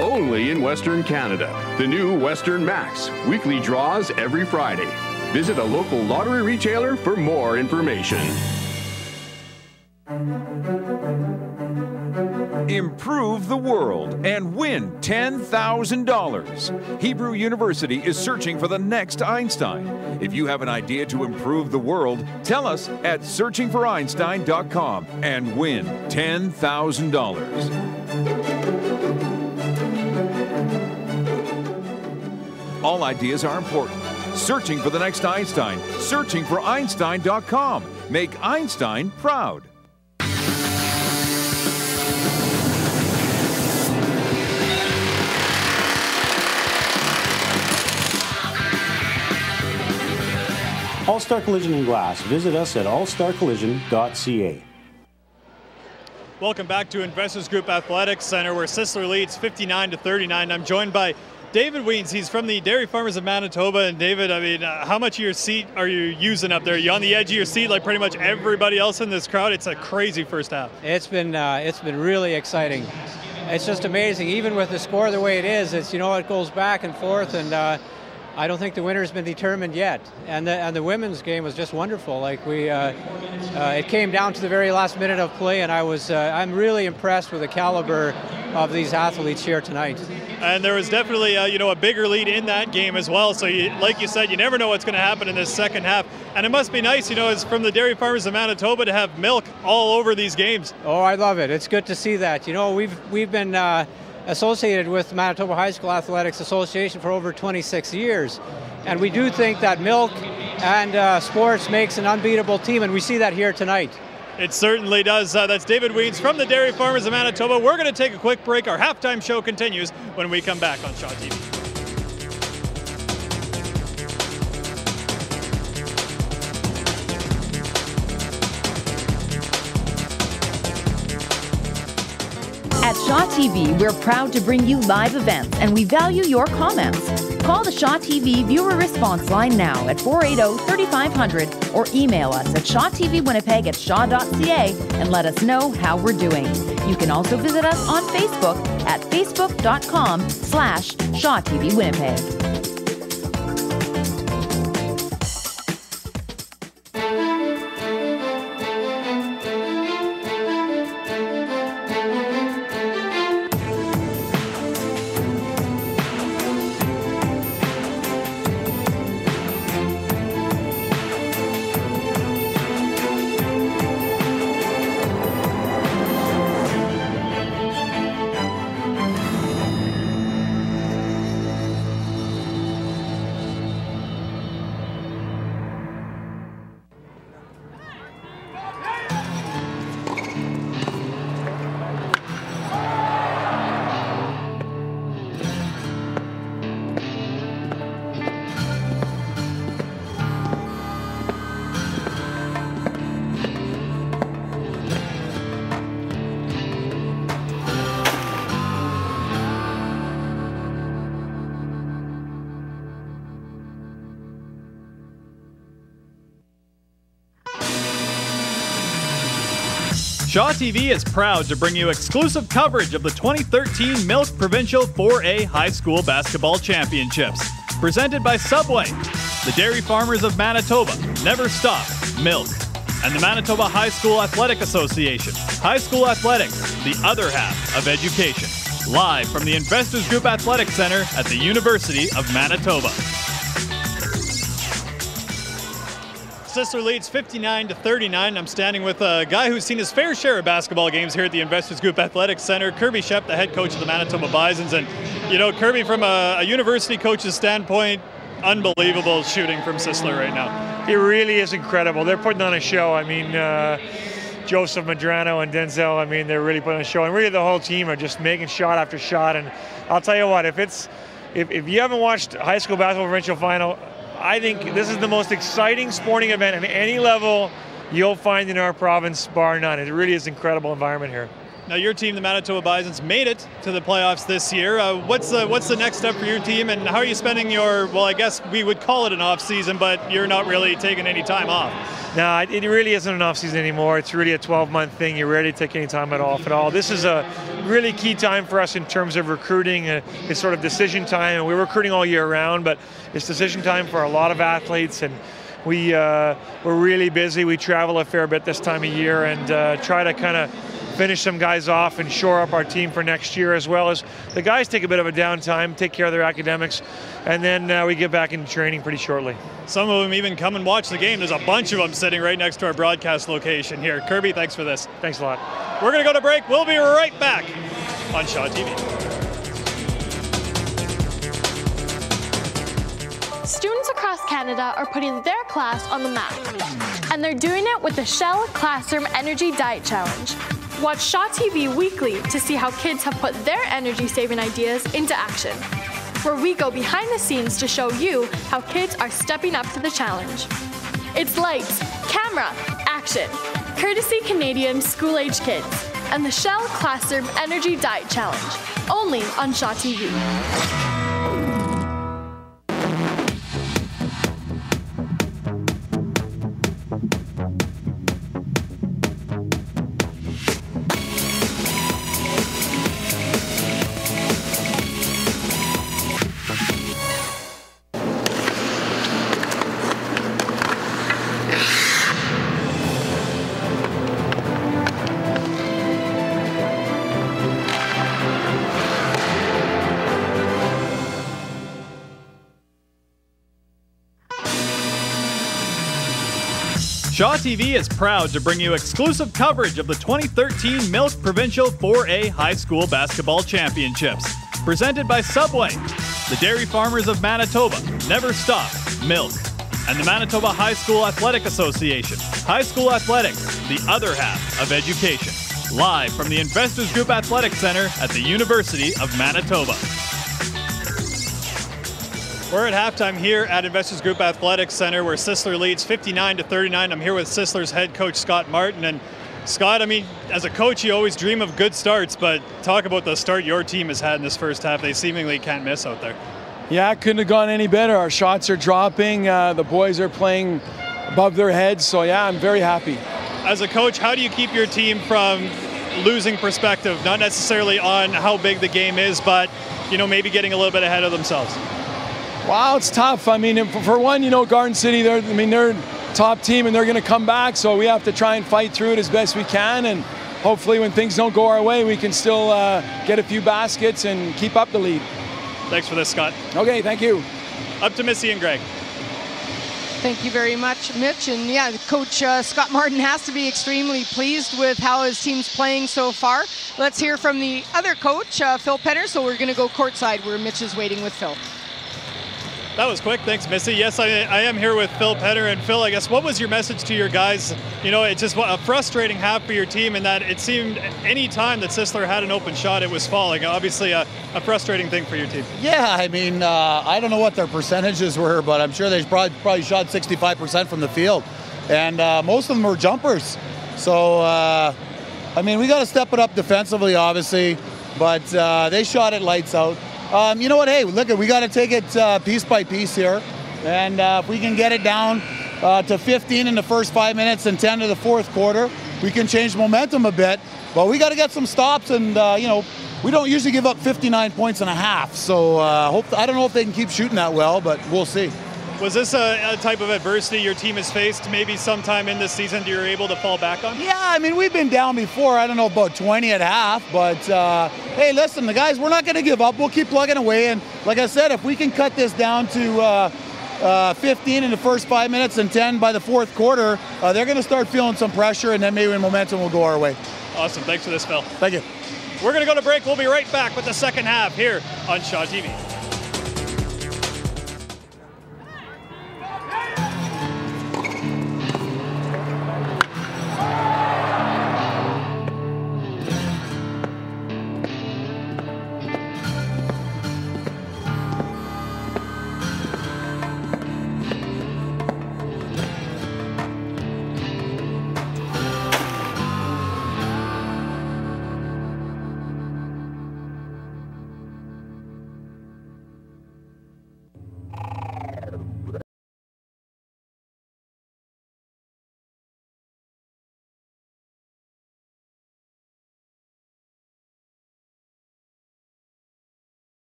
Only in Western Canada, the new Western Max. Weekly draws every Friday. Visit a local lottery retailer for more information. Improve the world and win $10,000. Hebrew University is searching for the next Einstein. If you have an idea to improve the world, tell us at searchingforeinstein.com and win $10,000. All ideas are important. Searching for the next Einstein. Searchingforeinstein.com. Make Einstein proud. All-Star Collision and Glass. Visit us at allstarcollision.ca. Welcome back to Investors Group Athletics Center, where Sisler leads 59-39. I'm joined by David Wiens. He's from the Dairy Farmers of Manitoba. And David, I mean, how much of your seat are you using up there? Are you on the edge of your seat like pretty much everybody else in this crowd? It's a crazy first half. It's been really exciting. It's just amazing. Even with the score the way it is, it's, you know, it goes back and forth, and I don't think the winner's been determined yet. And the women's game was just wonderful. Like it came down to the very last minute of play, and I'm really impressed with the caliber of these athletes here tonight. And there was definitely a bigger lead in that game as well. So like you said, you never know what's going to happen in this second half. And it must be nice, as from the Dairy Farmers of Manitoba, to have milk all over these games. Oh, I love it. It's good to see that. We've been associated with the Manitoba High School Athletics Association for over 26 years. And we do think that milk and sports makes an unbeatable team, and we see that here tonight. It certainly does. That's David Wiens from the Dairy Farmers of Manitoba. We're going to take a quick break. Our halftime show continues when we come back on Shaw TV. At Shaw TV, we're proud to bring you live events, and we value your comments. Call the Shaw TV viewer response line now at 480-3500 or email us at shawtvwinnipeg@shaw.ca and let us know how we're doing. You can also visit us on Facebook at facebook.com/ShawTVWinnipeg. Shaw TV is proud to bring you exclusive coverage of the 2013 Milk Provincial 4A High School Basketball Championships. Presented by Subway, the Dairy Farmers of Manitoba, Never Stop, Milk, and the Manitoba High School Athletic Association. High school athletics, the other half of education. Live from the Investors Group Athletic Center at the University of Manitoba. Sisler leads 59-39. I'm standing with a guy who's seen his fair share of basketball games here at the Investors Group Athletics Center, Kirby Shep, the head coach of the Manitoba Bisons. And, Kirby, from a university coach's standpoint, unbelievable shooting from Sisler right now. It really is incredible. They're putting on a show. I mean, Joseph Madrano and Denzel, they're really putting on a show. And really the whole team are just making shot after shot. And I'll tell you what, if you haven't watched high school basketball provincial final, I think this is the most exciting sporting event at any level you'll find in our province, bar none. It really is an incredible environment here. Now, your team, the Manitoba Bisons, made it to the playoffs this year. What's the next step for your team, and how are you spending your, well, I guess we would call it an off season, but you're not really taking any time off? No, it really isn't an off season anymore. It's really a 12-month thing. You're ready to take any time off at all. This is a really key time for us in terms of recruiting. It's sort of decision time, and we're recruiting all year round, but it's decision time for a lot of athletes, and we're really busy. We travel a fair bit this time of year and try to kind of finish some guys off and shore up our team for next year, as well as the guys take a bit of a downtime, take care of their academics, and then we get back into training pretty shortly. Some of them even come and watch the game. There's a bunch of them sitting right next to our broadcast location here. Kirby, thanks for this. Thanks a lot. We're going to go to break. We'll be right back on Shaw TV. Students across Canada are putting their class on the map, and they're doing it with the Shell Classroom Energy Diet Challenge. Watch Shaw TV weekly to see how kids have put their energy-saving ideas into action, where we go behind the scenes to show you how kids are stepping up to the challenge. It's lights, camera, action, courtesy Canadian school-age kids, and the Shell Classroom Energy Diet Challenge, only on Shaw TV. Shaw TV is proud to bring you exclusive coverage of the 2013 Milk Provincial 4A High School Basketball Championships. Presented by Subway, the Dairy Farmers of Manitoba, Never Stop, Milk, and the Manitoba High School Athletic Association. High school athletics, the other half of education. Live from the Investors Group Athletic Center at the University of Manitoba. We're at halftime here at Investors Group Athletics Center, where Sisler leads 59-39. I'm here with Sisler's head coach, Scott Martin. And Scott, I mean, as a coach, you always dream of good starts, but talk about the start your team has had in this first half. They seemingly can't miss out there. Yeah, it couldn't have gone any better. Our shots are dropping. The boys are playing above their heads. So, yeah, I'm very happy. As a coach, how do you keep your team from losing perspective? Not necessarily on how big the game is, but, you know, maybe getting a little bit ahead of themselves. Wow, it's tough. I mean, for one, you know, Garden City, they're top team and they're going to come back. So we have to try and fight through it as best we can. And hopefully when things don't go our way, we can still get a few baskets and keep up the lead. Thanks for this, Scott. Okay, thank you. Up to Missy and Greg. Thank you very much, Mitch. And yeah, Coach Scott Martin has to be extremely pleased with how his team's playing so far. Let's hear from the other coach, Phil Penner. So we're going to go courtside where Mitch is waiting with Phil. That was quick. Thanks, Missy. Yes, I am here with Phil Penner. And Phil, I guess, what was your message to your guys? You know, it's just a frustrating half for your team in that it seemed any time that Sisler had an open shot, it was falling. Obviously, a frustrating thing for your team. Yeah, I mean, I don't know what their percentages were, but I'm sure they probably shot 65% from the field. And most of them were jumpers. So, I mean, we got to step it up defensively, obviously. But they shot it lights out. You know what? Hey, look, we got to take it piece by piece here, and if we can get it down to 15 in the first 5 minutes and 10 to the fourth quarter, we can change momentum a bit. But we got to get some stops, and you know, we don't usually give up 59 points and a half. So I don't know if they can keep shooting that well, but we'll see. Was this a type of adversity your team has faced maybe sometime in this season that you're able to fall back on? Yeah, I mean, we've been down before. I don't know, about 20 at half. But, hey, listen, the guys, we're not going to give up. We'll keep plugging away. And like I said, if we can cut this down to 15 in the first 5 minutes and 10 by the fourth quarter, they're going to start feeling some pressure, and then maybe momentum will go our way. Awesome. Thanks for this, Phil. Thank you. We're going to go to break. We'll be right back with the second half here on Shaw TV.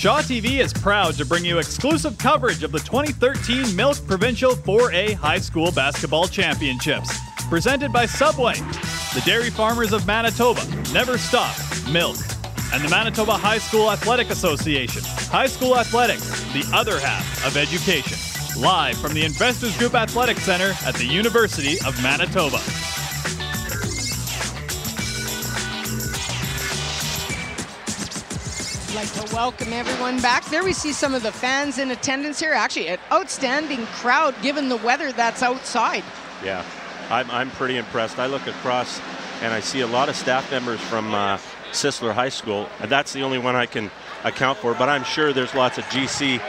Shaw TV is proud to bring you exclusive coverage of the 2013 Milk Provincial 4A High School Basketball Championships. Presented by Subway, the Dairy Farmers of Manitoba, Never Stop, Milk, and the Manitoba High School Athletic Association. High school athletics, the other half of education. Live from the Investors Group Athletic Center at the University of Manitoba. I'd like to welcome everyone back. There we see some of the fans in attendance here. Actually, an outstanding crowd given the weather that's outside. Yeah, I'm pretty impressed. I look across and I see a lot of staff members from Sisler High School, and that's the only one I can account for, but I'm sure there's lots of GC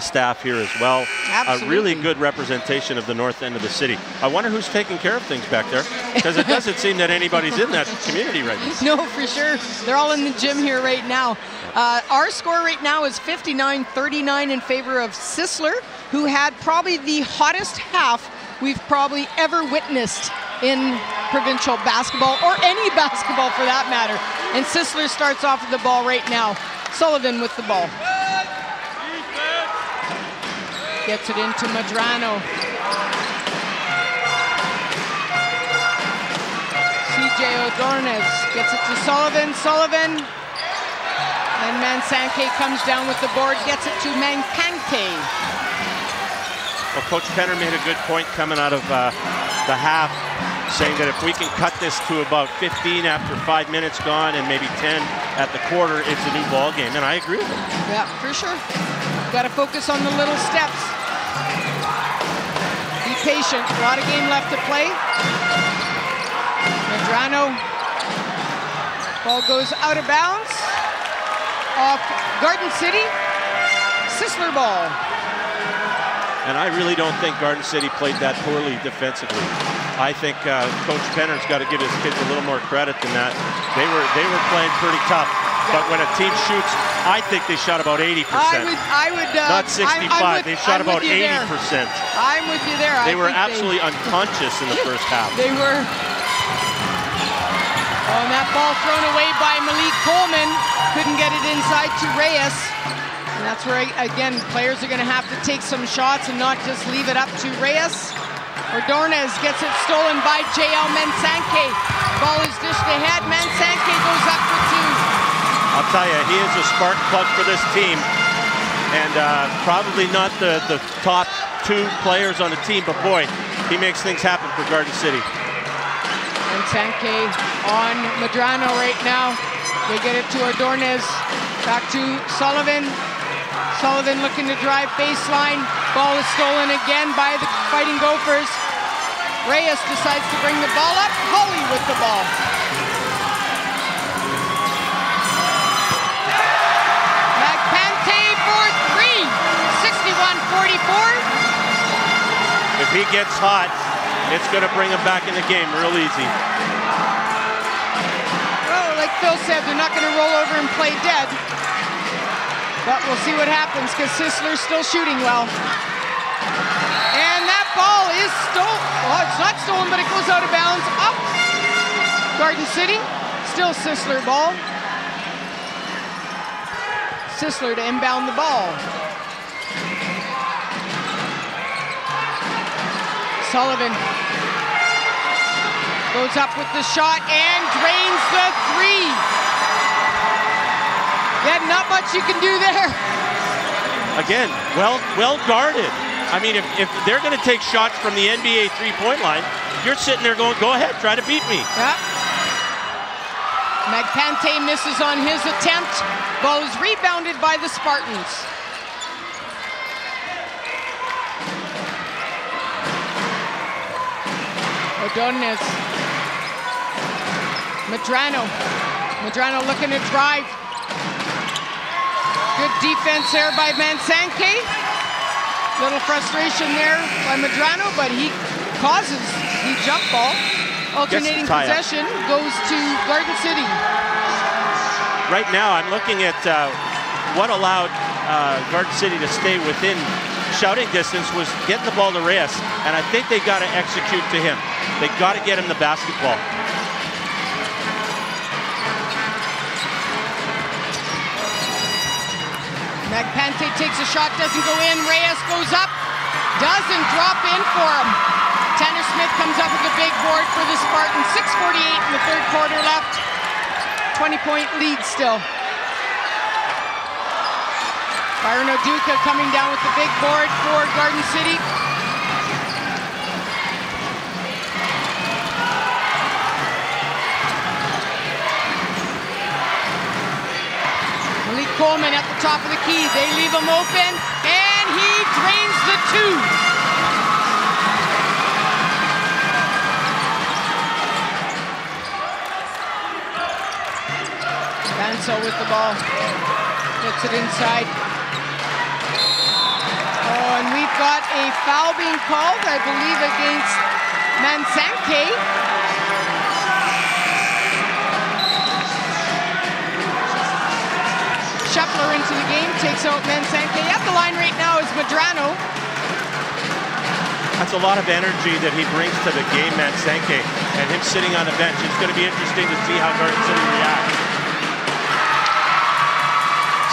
staff here as well. Absolutely. A really good representation of the north end of the city. I wonder who's taking care of things back there, because it doesn't seem that anybody's in that community right now. No, for sure. They're all in the gym here right now. Our score right now is 59-39 in favor of Sisler, who had probably the hottest half we've probably ever witnessed in provincial basketball, or any basketball for that matter. And Sisler starts off with the ball right now. Sullivan with the ball. Gets it into Madrano. CJ O'Dornez gets it to Sullivan. Sullivan. And Mansanke comes down with the board, gets it to Mankanke. Well, Coach Penner made a good point coming out of the half, saying that if we can cut this to about 15 after 5 minutes gone and maybe 10 at the quarter, it's a new ball game, and I agree with him. Yeah, for sure. Got to focus on the little steps. Be patient. A lot of game left to play. Madrano. Ball goes out of bounds. Off Garden City. Sisler ball. And I really don't think Garden City played that poorly defensively. I think Coach Penner's got to give his kids a little more credit than that. They were playing pretty tough. But when a team shoots, I think they shot about 80%. I would not 65. They shot about 80%. I'm with you there. They were absolutely unconscious in the first half. They were. Oh, and that ball thrown away by Malik Coleman. Couldn't get it inside to Reyes. And that's where, again, players are going to have to take some shots and not just leave it up to Reyes. Ordonez gets it stolen by J.L. Mansanke. Ball is dished ahead. Mansanke goes up for two. I'll tell you, he is a spark plug for this team. And probably not the top two players on the team, but boy, he makes things happen for Garden City. Mansanke on Madrano right now. They get it to Ordonez. Back to Sullivan. Sullivan looking to drive baseline. Ball is stolen again by the Fighting Gophers. Reyes decides to bring the ball up. Holy with the ball. Magpante for three. 61-44. If he gets hot, it's going to bring him back in the game real easy. Well, like Phil said, they're not going to roll over and play dead. But we'll see what happens, because Sisler's still shooting well. And that ball is stolen. Well, it's not stolen, but it goes out of bounds. Up. Garden City. Still Sisler ball. Sisler to inbound the ball. Sullivan goes up with the shot and drains the three. Yeah, not much you can do there. Again, well guarded. I mean, if they're going to take shots from the NBA three-point line, you're sitting there going, go ahead, try to beat me. Yeah. Magpante misses on his attempt. Ball is rebounded by the Spartans. Ordonez. Madrano looking to drive. Good defense there by Mansanke. Little frustration there by Madrano, but he causes the jump ball. Alternating possession goes to Garden City. Right now, I'm looking at what allowed Garden City to stay within shouting distance was getting the ball to Reyes, and I think they got to execute to him. They got to get him the basketball. Magpante takes a shot, doesn't go in. Reyes goes up, doesn't drop in for him. Tanner Smith comes up with a big board for the Spartans. 6:48 in the third quarter left. 20-point lead still. Byron Oduka coming down with the big board for Garden City. Malik Coleman at the top of the key. They leave him open, and he drains the two. Vansell with the ball. Gets it inside. Oh, and we've got a foul being called, I believe, against Mansanke. Scheffler into the game, takes out Mansanke. At the line right now is Medrano. That's a lot of energy that he brings to the game, Mansanke, and him sitting on the bench. It's going to be interesting to see how Garden City reacts.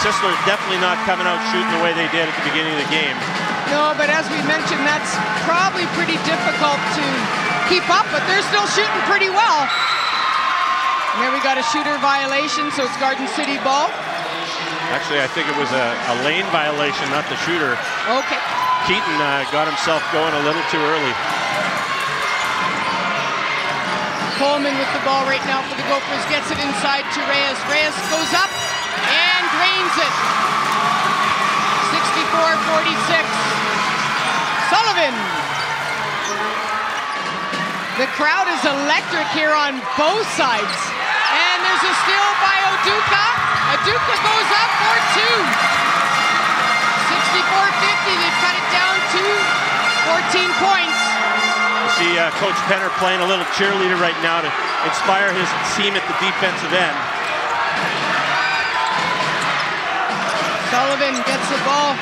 Sisler definitely not coming out shooting the way they did at the beginning of the game. No, but as we mentioned, that's probably pretty difficult to keep up, but they're still shooting pretty well. And there we got a shooter violation, so it's Garden City ball. Actually, I think it was a lane violation, not the shooter. Okay. Keaton got himself going a little too early. Coleman with the ball right now for the Gophers, gets it inside to Reyes. Reyes goes up and drains it. 64-46. Sullivan. The crowd is electric here on both sides. And there's a steal by Oduka. Oduka goes up for two. 64-50, they've cut it down to 14 points. You see Coach Penner playing a little cheerleader right now to inspire his team at the defensive end. Sullivan gets the ball.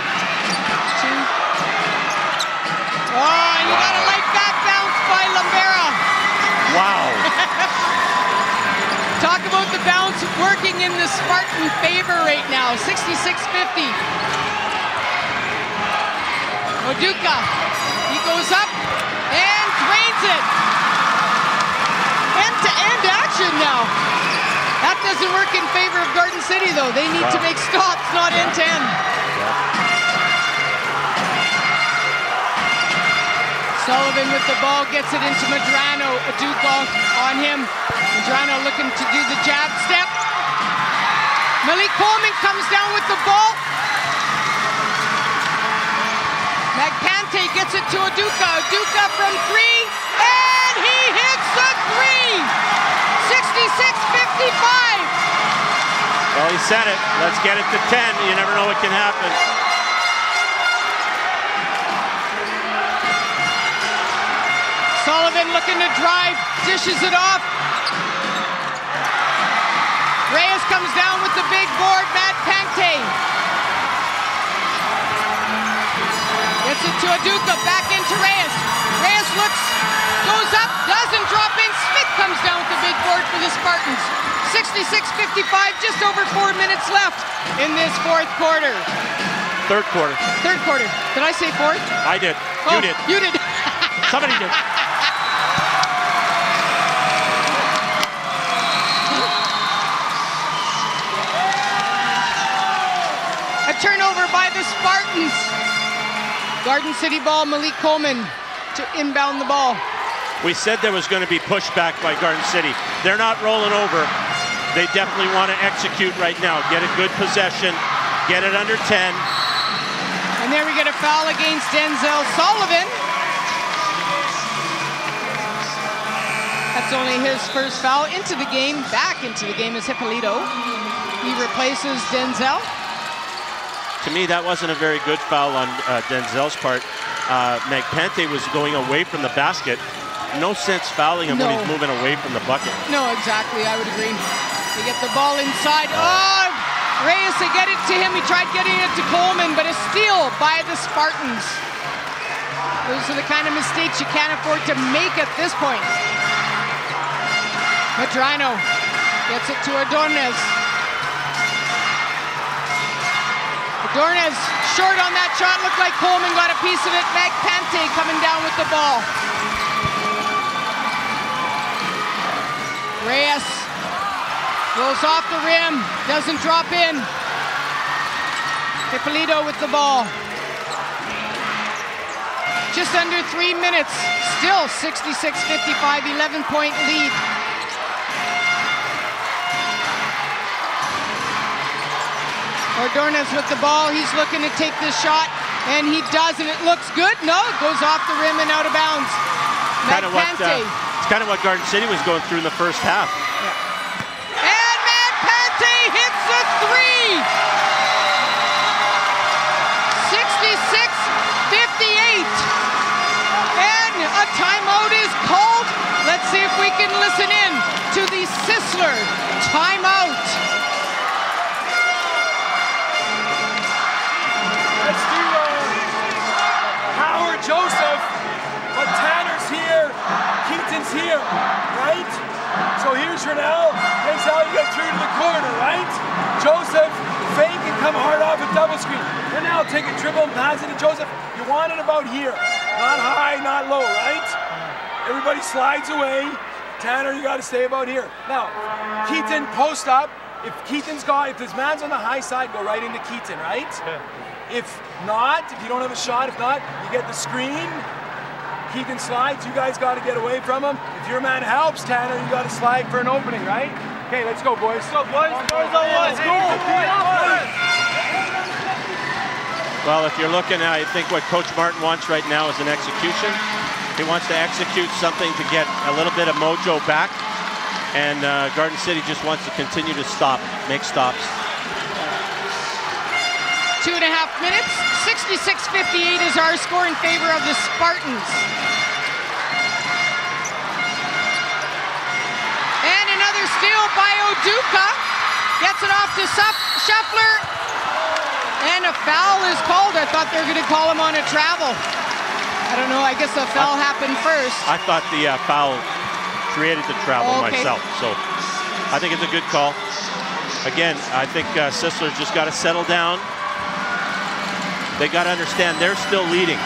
Two. Oh, and you gotta like that bounce by Lambera. Wow. Talk about the bounce working in the Spartan favor right now. 66-50. Oduka, he goes up and drains it. End-to-end action now. That doesn't work in favor of Garden City, though. They need to make stops, not end-to-end. Sullivan with the ball, gets it into Medrano. Oduka on him. Medrano looking to do the jab step. Malik Coleman comes down with the ball. Magpante gets it to Oduka. Oduka from three, and he hits the three! 66-55. Well, he said it. Let's get it to 10. You never know what can happen. Sullivan looking to drive, dishes it off. Reyes comes down with the big board. Magpante gets it to Oduka, back into Reyes. Reyes looks, goes up, doesn't drop in. Smith comes down with the big board for the Spartans. 66-55, just over 4 minutes left in this fourth quarter. Third quarter. Third quarter. Did I say fourth? I did. Oh, you did. You did. Somebody did. A turnover by the Spartans. Garden City ball, Malik Coleman to inbound the ball. We said there was going to be pushback by Garden City. They're not rolling over. They definitely want to execute right now. Get a good possession, get it under 10. And there we get a foul against Denzel Sullivan. That's only his first foul into the game. Back into the game is Hippolito. He replaces Denzel. To me, that wasn't a very good foul on Denzel's part. Magpante was going away from the basket. No sense fouling him when he's moving away from the bucket. No, exactly. I would agree. They get the ball inside. Oh, Reyes, they get it to him. He tried getting it to Coleman, but a steal by the Spartans. Those are the kind of mistakes you can't afford to make at this point. Medrano gets it to Ordonez. Dornes short on that shot. Looked like Coleman got a piece of it. Magpante coming down with the ball. Reyes goes off the rim. Doesn't drop in. Ippolito with the ball. Just under 3 minutes. Still 66-55, 11-point lead. Ordonez with the ball. He's looking to take this shot, and he does, and it looks good. No, it goes off the rim and out of bounds. It's kind of what Garden City was going through in the first half. Yeah. And Magpante hits the three. 66-58. And a timeout is called. Let's see if we can listen in to the Sisler timeout. Let's do Howard Joseph, but Tanner's here, Keaton's here, right? So here's Renell. That's how you get through to the corner, right? Joseph, fake and come hard off a double screen. Renell, take a dribble and pass it to Joseph. You want it about here. Not high, not low, right? Everybody slides away. Tanner, you got to stay about here. Now, Keaton, post up. If Keaton's got, if this man's on the high side, go right into Keaton, right? Yeah. If not, if you don't have a shot, if not, you get the screen. Keaton slides, you guys got to get away from him. If your man helps, Tanner, you got to slide for an opening, right? Okay, let's go, boys. Let's go, boys. Let's go. Well, if you're looking at, I think what Coach Martin wants right now is an execution. He wants to execute something to get a little bit of mojo back. And Garden City just wants to continue to make stops. 2.5 minutes. 66-58 is our score in favor of the Spartans. And another steal by Oduka. Gets it off to Shuffler. And a foul is called. I thought they were going to call him on a travel. I don't know. I guess the foul happened first. I thought the foul created the travel myself. So I think it's a good call. Again, I think Sisler's just got to settle down. They got to understand they're still leading.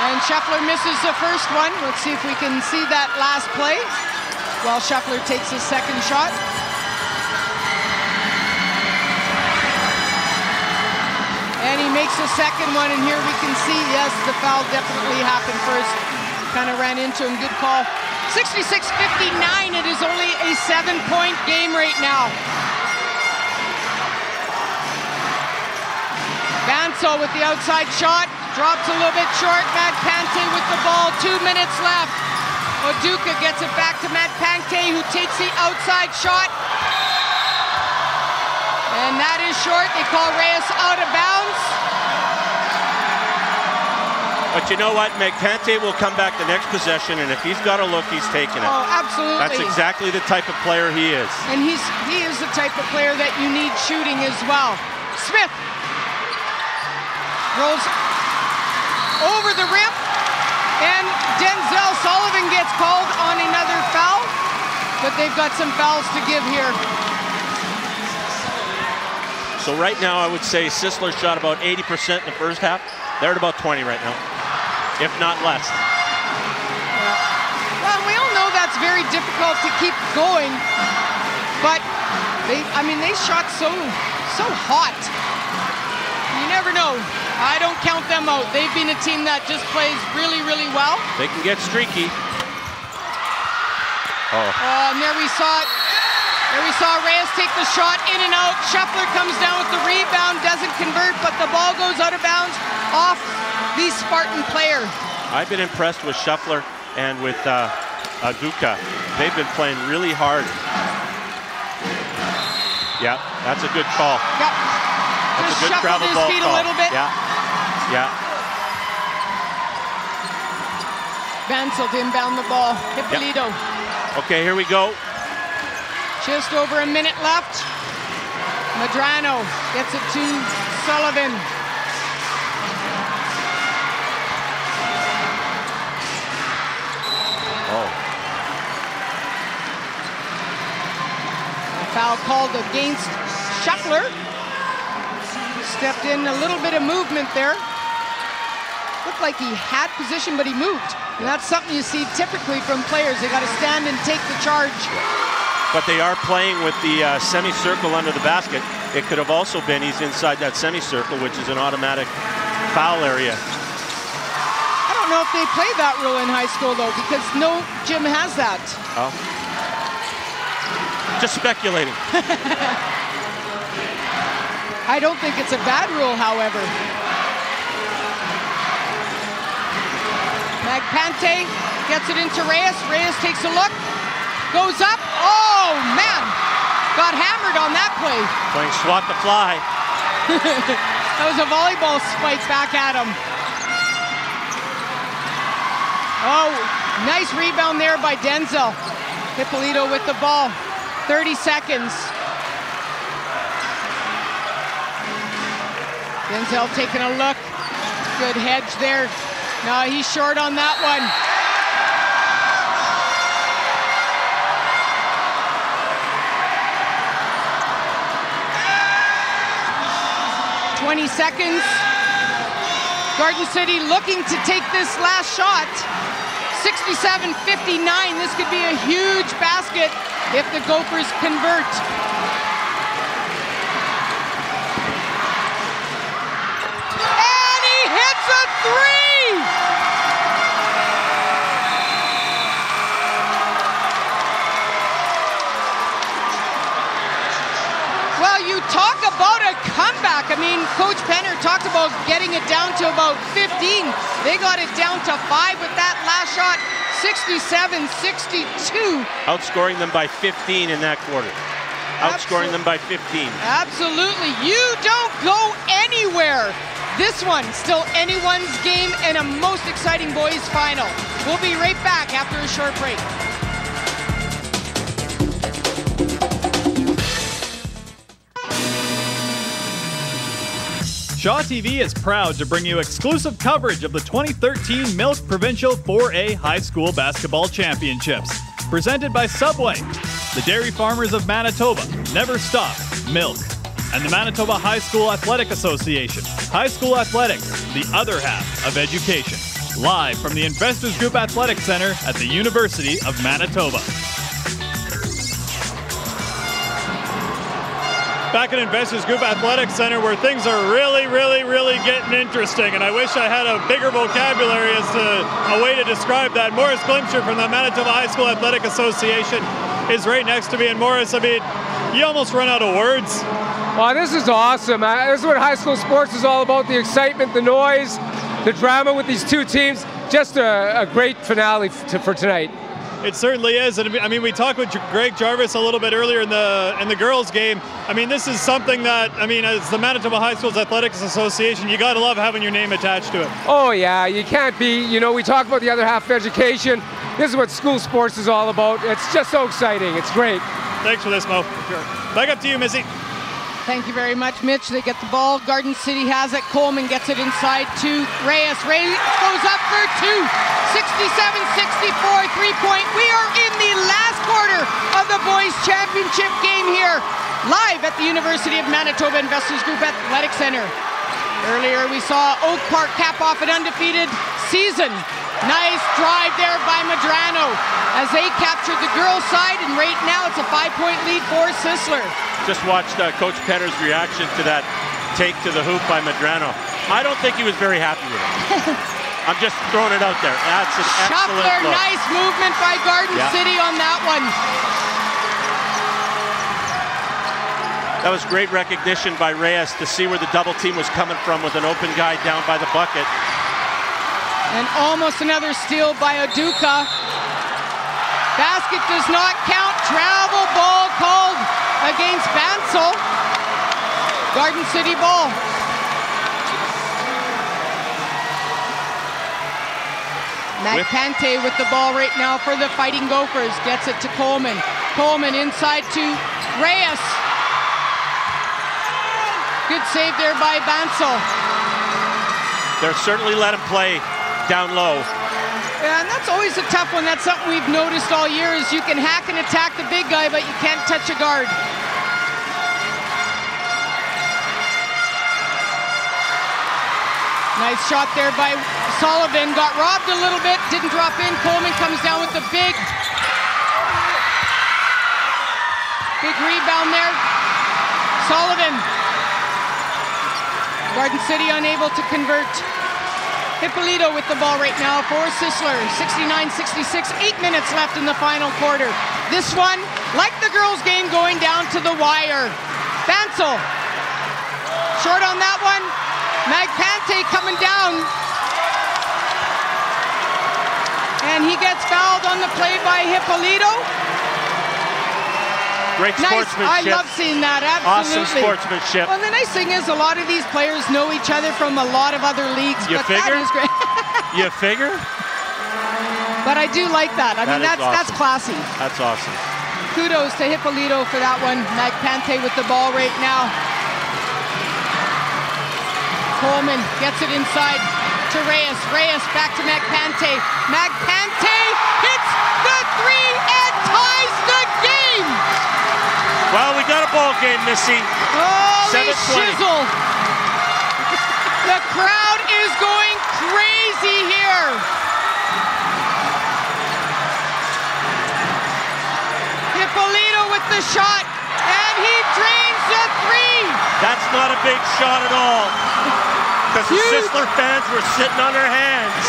And Shuffler misses the first one. Let's see if we can see that last play while Shuffler takes his second shot. And he makes the second one, and here we can see, yes, the foul definitely happened first. Kind of ran into him. Good call. 66-59. It is only a 7-point game right now. Vansel with the outside shot. Drops a little bit short. Magpante with the ball. 2 minutes left. Oduka gets it back to Magpante, who takes the outside shot. And that is short. They call Reyes out of bounds. But you know what? Magpante will come back the next possession, and if he's got a look, he's taking it. Oh, absolutely. That's exactly the type of player he is. And he is the type of player that you need shooting as well. Smith rolls over the rim, and Denzel Sullivan gets called on another foul, but they've got some fouls to give here. So right now, I would say Sisler shot about 80% in the first half. They're at about 20 right now, if not less. Yeah. Well, we all know that's very difficult to keep going, but they shot so hot. You never know. I don't count them out. They've been a team that just plays really, really well. They can get streaky. And there we saw it. There we saw Reyes take the shot in and out. Shuffler comes down with the rebound, doesn't convert, but the ball goes out of bounds off the Spartan player. I've been impressed with Shuffler and with Aduka. They've been playing really hard. Yeah, that's a good call. Yep. That's just a good travel ball feet call. A little bit. Yeah, yeah. Vansel to inbound the ball. Ippolito. Yep. Okay, here we go. Just over a minute left. Medrano gets it to Sullivan. A foul called against Shuffler stepped in, a little bit of movement there. Looked like he had position, but he moved. And that's something you see typically from players. They got to stand and take the charge. But they are playing with the semicircle under the basket. It could have also been he's inside that semicircle, which is an automatic foul area. I don't know if they play that rule in high school, though, because no gym has that. Oh. Just speculating. I don't think it's a bad rule, however. Magpante gets it into Reyes. Reyes takes a look, goes up. Oh, man. Got hammered on that play. Playing swat the fly. That was a volleyball spike back at him. Oh, nice rebound there by Denzel. Hippolito with the ball. 30 seconds. Denzel taking a look. Good hedge there. No, he's short on that one. Seconds. Garden City looking to take this last shot. 67-59. This could be a huge basket if the Gophers convert. And he hits a three! Well, you talk about a comeback. I mean, Coach Penner talked about getting it down to about 15. They got it down to 5 with that last shot, 67-62. Outscoring them by 15 in that quarter. Outscoring them by 15. Absolutely. You don't go anywhere. This one, still anyone's game and a most exciting boys final. We'll be right back after a short break. Shaw TV is proud to bring you exclusive coverage of the 2013 Milk Provincial 4A High School Basketball Championships. Presented by Subway, the Dairy Farmers of Manitoba, Never Stop, Milk, and the Manitoba High School Athletic Association. High school athletics, the other half of education. Live from the Investors Group Athletic Center at the University of Manitoba. Back at Investors Group Athletic Center, where things are really getting interesting, and I wish I had a bigger vocabulary as to a way to describe that. Morris Glimcher from the Manitoba High School Athletic Association is right next to me, and Morris, I mean, you almost run out of words. Well, this is awesome. This is what high school sports is all about, the excitement, the noise, the drama with these two teams. Just a great finale for tonight. It certainly is, and I mean, we talked with Greg Jarvis a little bit earlier in the girls' game. I mean, this is something that, I mean, as the Manitoba High Schools Athletics Association, you got to love having your name attached to it. Oh yeah, you can't be. You know, we talk about the other half of education. This is what school sports is all about. It's just so exciting. It's great. Thanks for this, Mo. Sure. Back up to you, Missy. Thank you very much, Mitch. They get the ball. Garden City has it. Coleman gets it inside to Reyes. Reyes goes up for two. 67-64, three-point. We are in the last quarter of the boys' championship game here, live at the University of Manitoba Investors Group Athletic Center. Earlier, we saw Oak Park cap off an undefeated season. Nice drive there by Madrano as they captured the girls' side, and right now it's a 5-point lead for Sisler. Just watched Coach Penner's reaction to that take to the hoop by Madrano. I don't think he was very happy with it. I'm just throwing it out there. That's an excellent look. Nice movement by Garden City on that one. That was great recognition by Reyes to see where the double team was coming from with an open guy down by the bucket. And almost another steal by Aduka. Basket does not count. Travel ball called against Bansal. Garden City ball. Magpante with the ball right now for the Fighting Gophers. Gets it to Coleman. Coleman inside to Reyes. Good save there by Bansal. They're certainly let him play down low. Yeah, and that's always a tough one. That's something we've noticed all year is you can hack and attack the big guy, but you can't touch a guard. Nice shot there by Sullivan. Got robbed a little bit, didn't drop in. Coleman comes down with the big rebound there. Sullivan. Garden City unable to convert. Hippolito with the ball right now for Sisler. 69-66, 8 minutes left in the final quarter. This one, like the girls' game, going down to the wire. Bansel. Short on that one. Magpante coming down. And he gets fouled on the play by Hippolito. Great sportsmanship. Nice. I love seeing that, absolutely. Awesome sportsmanship. Well, the nice thing is a lot of these players know each other from a lot of other leagues. You but figure? That is great. You figure? But I do like that. I mean, that's classy. That's awesome. Kudos to Hippolito for that one. Magpante with the ball right now. Coleman gets it inside to Reyes. Reyes back to Magpante. Magpante hits the three and ties the game. Well, we got a ball game, Missy. Holy shizzle. The crowd is going crazy here. Hippolito with the shot, and he drains the three. That's not a big shot at all, because the Sisler fans were sitting on their hands.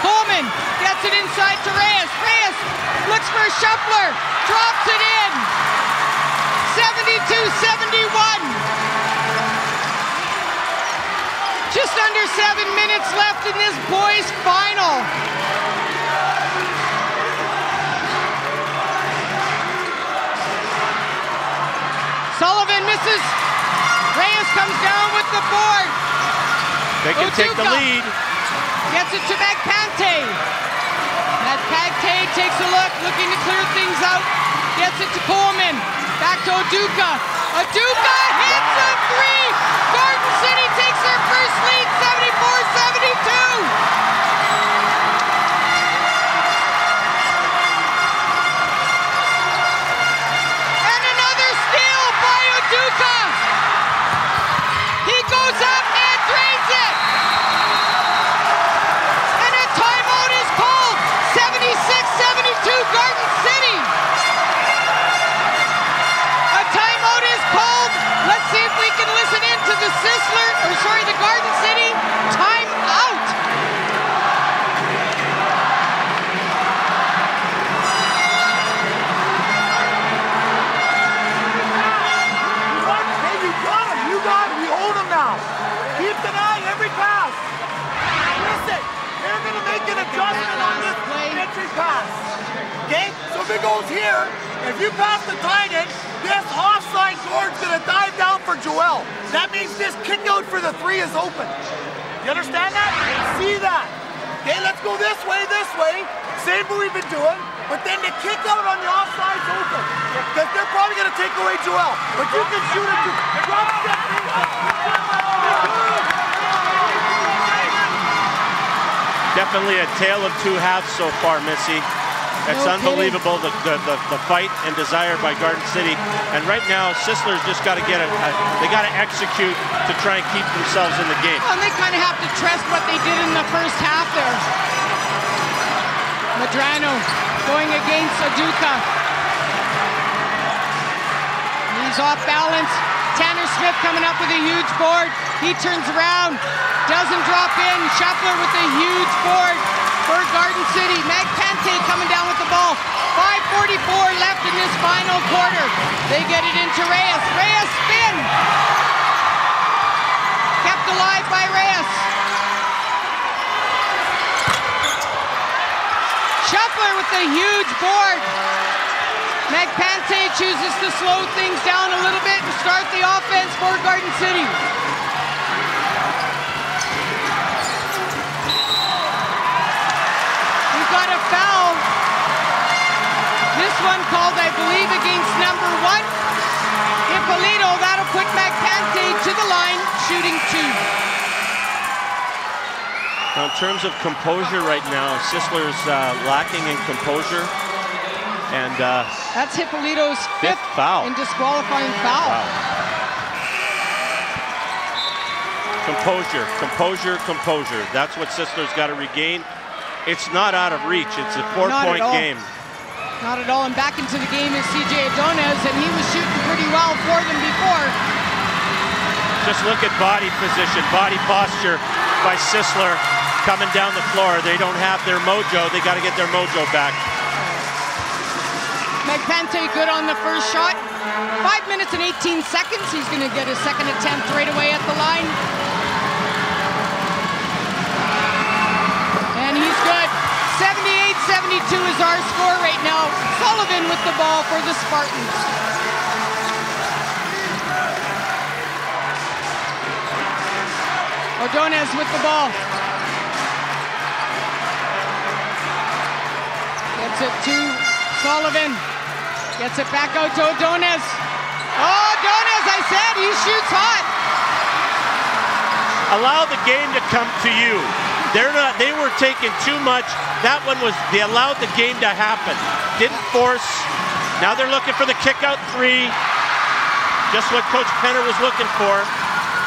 Coleman gets it inside to Reyes. Reyes looks for Shuffler, drops it in. 72-71. Just under 7 minutes left in this boys' final. Sullivan misses. Reyes comes down with the board. They can take the lead. Gets it to Magpante. Magpante takes a look, looking to clear things out. Gets it to Coleman. Back to Oduka. Oduka hits a three. Garden City takes their first lead, 74-72. And another steal by Oduka. He goes up and drains it. And a timeout is called. 76-72 Garden City. A timeout is called. Let's see if we can listen in to the the Garden City timeout. Hey, you got him. You got him. You hold him now. Keep an eye every pass. Listen, they're going to make an adjustment on this entry pass. Okay? So if it goes here, if you pass the tight end, this offside guard's going to dive down for Joel. That means this kick out for the three is open. You understand that? See that? Okay, let's go this way. Same what we've been doing, but then the kick out on the offside's open. Because they're probably going to take away Joel. But you can shoot it to drop step. Definitely a tale of two halves so far, Missy. It's unbelievable, the fight and desire by Garden City. And right now, Sisler's just got to they got to execute to try and keep themselves in the game. Well, and they kind of have to trust what they did in the first half there. Medrano going against Aduka. He's off balance. Tanner Smith coming up with a huge board. He turns around, doesn't drop in. Shuffler with a huge board for Garden City. Magpante coming down with the ball. 5:44 left in this final quarter. They get it into Reyes. Reyes spin. Kept alive by Reyes. Shuffler with a huge board. Magpante chooses to slow things down a little bit and start the offense for Garden City. Got a foul. This one called, I believe, against number 1. Ippolito, that'll put Magpante to the line, shooting 2. Now, in terms of composure right now, Sisler's lacking in composure. And that's Hippolito's fifth foul. And disqualifying foul. Wow. Composure, composure, composure. That's what Sisler's got to regain. It's not out of reach. It's a 4-point game. Not at all. And back into the game is CJ Adonis, and he was shooting pretty well for them before. Just look at body position, body posture by Sisler coming down the floor. They don't have their mojo. They got to get their mojo back. Magpante good on the first shot. 5 minutes and 18 seconds. He's going to get his second attempt right away at the line. And he's good. 78-72 is our score right now. Sullivan with the ball for the Spartans. Ordonez with the ball. Gets it to Sullivan. Gets it back out to Ordonez. Oh, Ordonez, I said, he shoots hot. Allow the game to come to you. They were taking too much. That one was, they allowed the game to happen. Didn't force. Now they're looking for the kick out three. Just what Coach Penner was looking for.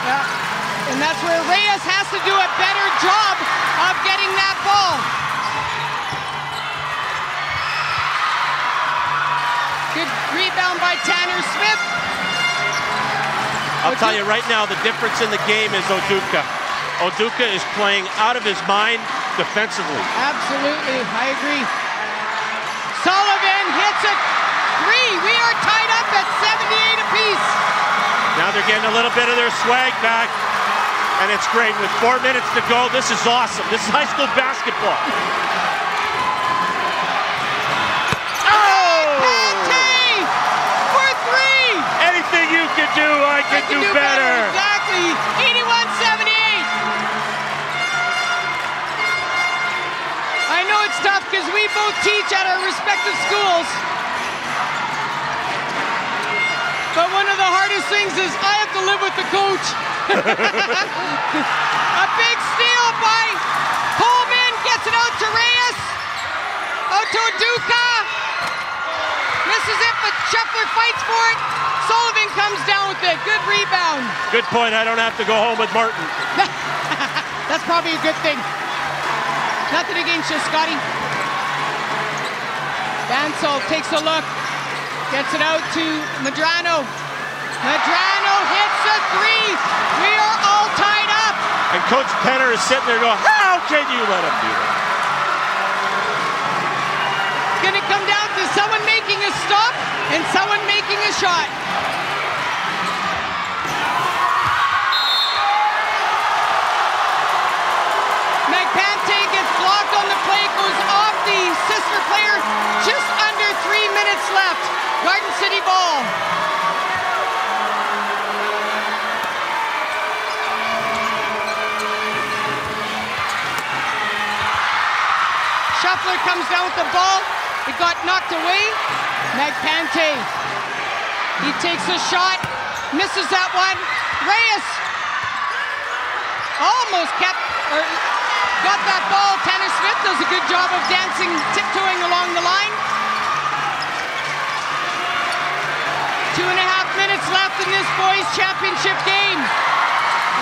Yeah, and that's where Reyes has to do a better job of getting that ball. Good rebound by Tanner Smith. I'll tell you right now, the difference in the game is Oduka. Oduka is playing out of his mind defensively. Absolutely, I agree. Sullivan hits a three. We are tied up at 78 apiece. Now they're getting a little bit of their swag back, and it's great. With 4 minutes to go, this is awesome. This is high school basketball. Anything you can do, I can do better. Exactly. 81-78. I know it's tough because we both teach at our respective schools. But one of the hardest things is I have to live with the coach. A big steal by Coleman. Gets it out to Reyes. Out to Duca. Misses it, but Shuffler fights for it. Sullivan comes down with it. Good rebound. Good point. I don't have to go home with Martin. That's probably a good thing. Nothing against you, Scotty. Bansal takes a look. Gets it out to Medrano. Medrano hits a three. We are all tied up. And Coach Penner is sitting there going, how can you let him do that? It's going to come down to someone making a stop and someone making a shot. Magpante gets blocked on the play, goes off the Sisler player. Just under 3 minutes left. Garden City ball. Shuffler comes down with the ball. It got knocked away. Magpante. He takes a shot. Misses that one. Reyes almost got that ball. Tanner Smith does a good job of dancing, tiptoeing along the line. 2.5 minutes left in this boys' championship game.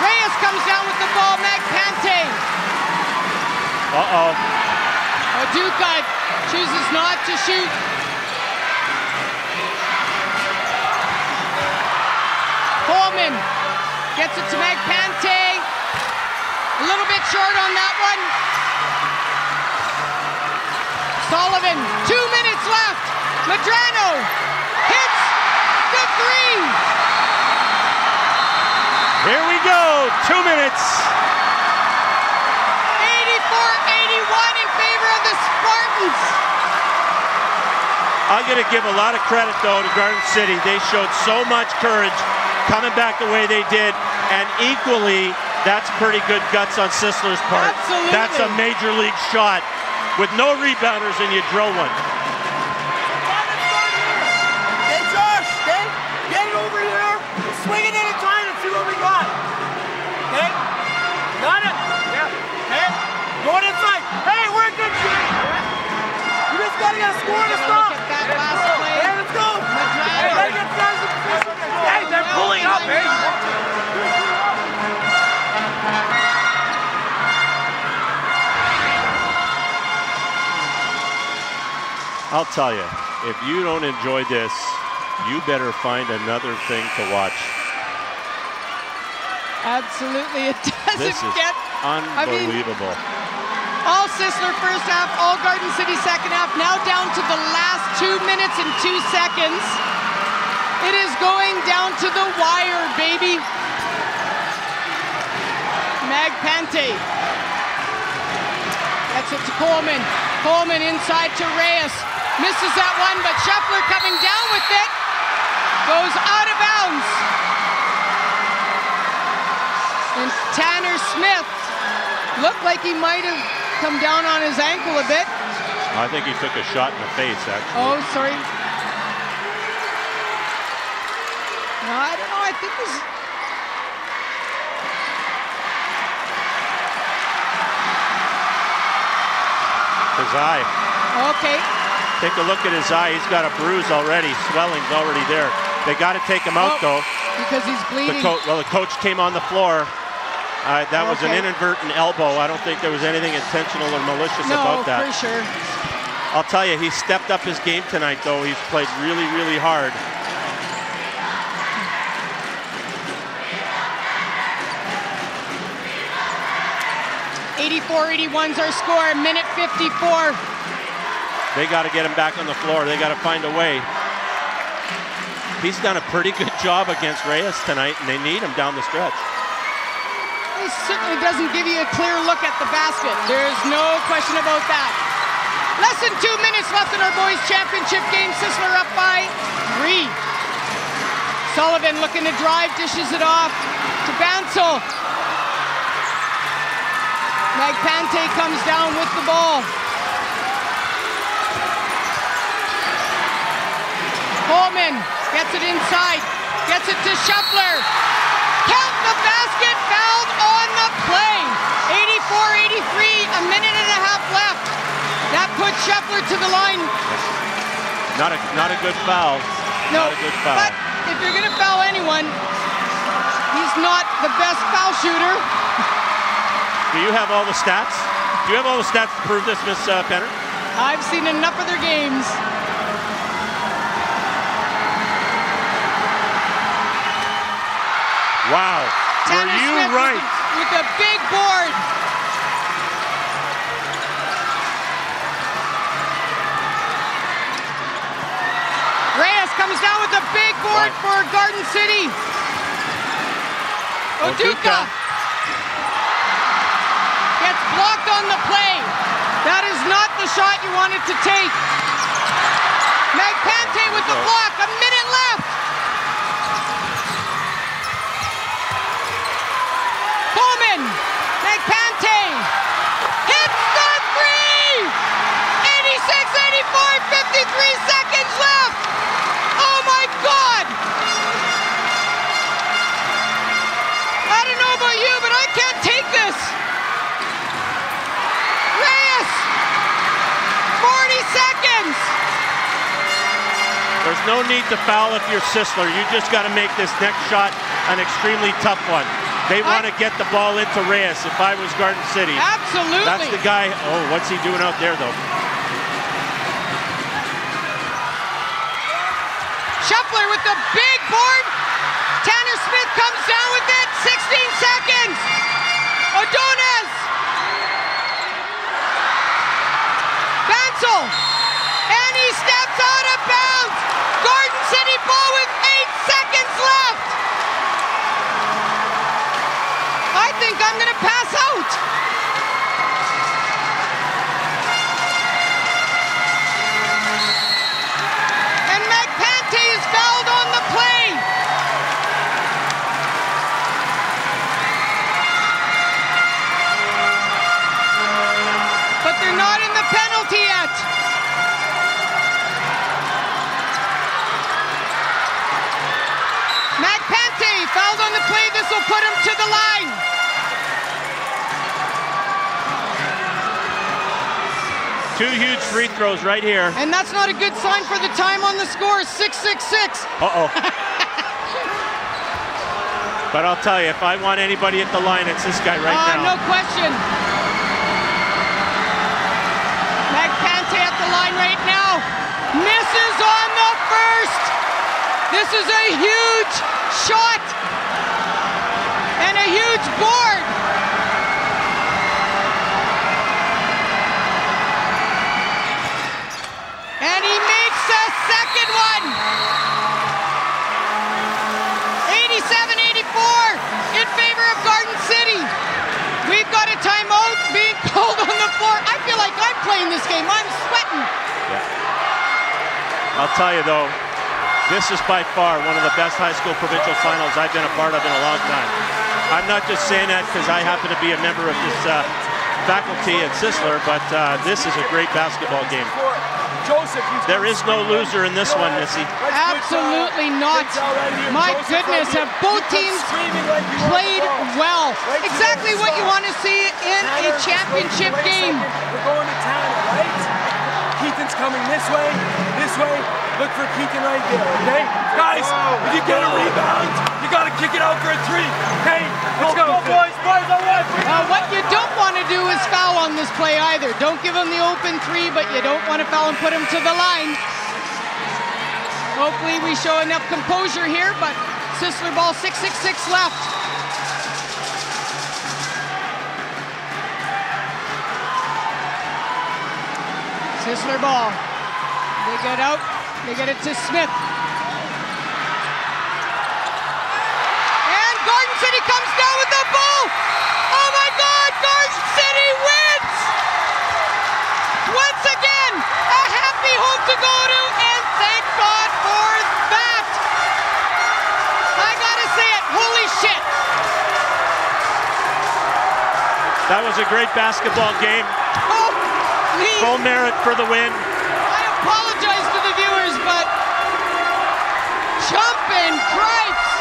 Reyes comes down with the ball. Magpante. Uh-oh. Oduka chooses not to shoot. Coleman gets it to Magpante. A little bit short on that one. Sullivan, 2 minutes left. Medrano hits the three. Here we go, 2 minutes. 84-81 in favor of the Spartans. I'm going to give a lot of credit, though, to Garden City. They showed so much courage coming back the way they did, and equally, that's pretty good guts on Sisler's part. Absolutely. That's a major league shot. With no rebounders, and you drill one. Hey, Josh, okay? Get it over here. Swing it in and try it and see what we got. Okay? Got it? Yeah. Okay? Going inside. Hey, we're in good shape. You just got to get a score to stop. Look at that last play. Hey, let's go. Hey, let's get guys in position. Hey, they're pulling up, hey. I'll tell you, if you don't enjoy this, you better find another thing to watch. Absolutely, it doesn't This is get unbelievable. All Sisler first half, all Garden City second half. Now down to the last 2 minutes and 2 seconds. It is going down to the wire, baby. Magpante gets it to Coleman. Coleman inside to Reyes. Misses that one, but Sisler coming down with it. Goes out of bounds. And Tanner Smith looked like he might have come down on his ankle a bit. I think he took a shot in the face, actually. Oh, sorry. No, I don't know. I think this. His eye. Okay. Take a look at his eye. He's got a bruise already. Swelling's already there. They got to take him out, though. Because he's bleeding. The coach came on the floor. That was an inadvertent elbow. I don't think there was anything intentional or malicious about that. No, for sure. I'll tell you, he stepped up his game tonight, though. He's played really, really hard. .84-81's our score, minute 54. They got to get him back on the floor. They got to find a way. He's done a pretty good job against Reyes tonight, and they need him down the stretch. He certainly doesn't give you a clear look at the basket. There's no question about that. Less than 2 minutes left in our boys championship game. Sisler up by 3. Sullivan looking to drive, dishes it off to Bansel. Magpante comes down with the ball. Coleman gets it inside, gets it to Sisler. Count the basket, fouled on the play. 84-83, a minute and a half left. That puts Sisler to the line. Not a good foul. No, not a good foul. But if you're going to foul anyone, he's not the best foul shooter. Do you have all the stats? Do you have all the stats to prove this, Miss Penner? I've seen enough of their games. Wow. Tanner Were you Smith right? With a big board. Reyes comes down with a big board for Garden City. Oduka gets blocked on the play. That is not the shot you wanted to take. Magpante with the block, a minute left. Coleman, Magpante hits the three. 86-84, 53 seconds left. Oh my God. I don't know about you, but I can't take this. Reyes, 40 seconds. There's no need to foul if you're Sisler. You just got to make this next shot an extremely tough one. They want to get the ball into Reyes. If I was Garden City, absolutely. That's the guy. Oh, what's he doing out there, though? Sisler with the big board. Tanner Smith comes down with it. 16 seconds. O'Donnell. Bansel. And he steps out of bounds. Garden City ball with 8 seconds left. I think I'm going to pass out. And Magpante is fouled on the play. But they're not in the penalty yet. Magpante fouled on the play. This will put him to the line. Two huge free throws right here. And that's not a good sign for the time on the score. 6-6-6. Uh-oh. But I'll tell you, if I want anybody at the line, it's this guy right now. No question. Magpante at the line on right now. Misses on the first. This is a huge shot and a huge board. And he makes a second one. 87-84 in favor of Garden City. We've got a timeout being called on the floor. I feel like I'm playing this game. I'm sweating. Yeah. I'll tell you though, this is by far one of the best high school provincial finals I've been a part of in a long time. I'm not just saying that because I happen to be a member of this faculty at Sisler, but this is a great basketball game. There is no loser in this one, Missy. Absolutely not. My goodness, have both teams played well. Exactly what you want to see in a championship game. We're going to town, right? Keaton's coming this way. Look for Keaton right there, okay? Guys, if you get a rebound, you got to kick it out for a three, okay? Let's go, boys, all right. What you don't want to do is foul on this play either. Don't give him the open three, but you don't want to foul and put him to the line. Hopefully we show enough composure here, but Sisler ball, 6:66 left. Sisler ball. They get out. They get it to Smith. And Garden City comes down with the ball. Oh my God, Garden City wins! Once again, a happy home to go to, and thank God for that. I gotta say it, holy shit. That was a great basketball game. Oh, please. Full merit for the win. I apologize to the viewers, but jumping cripes.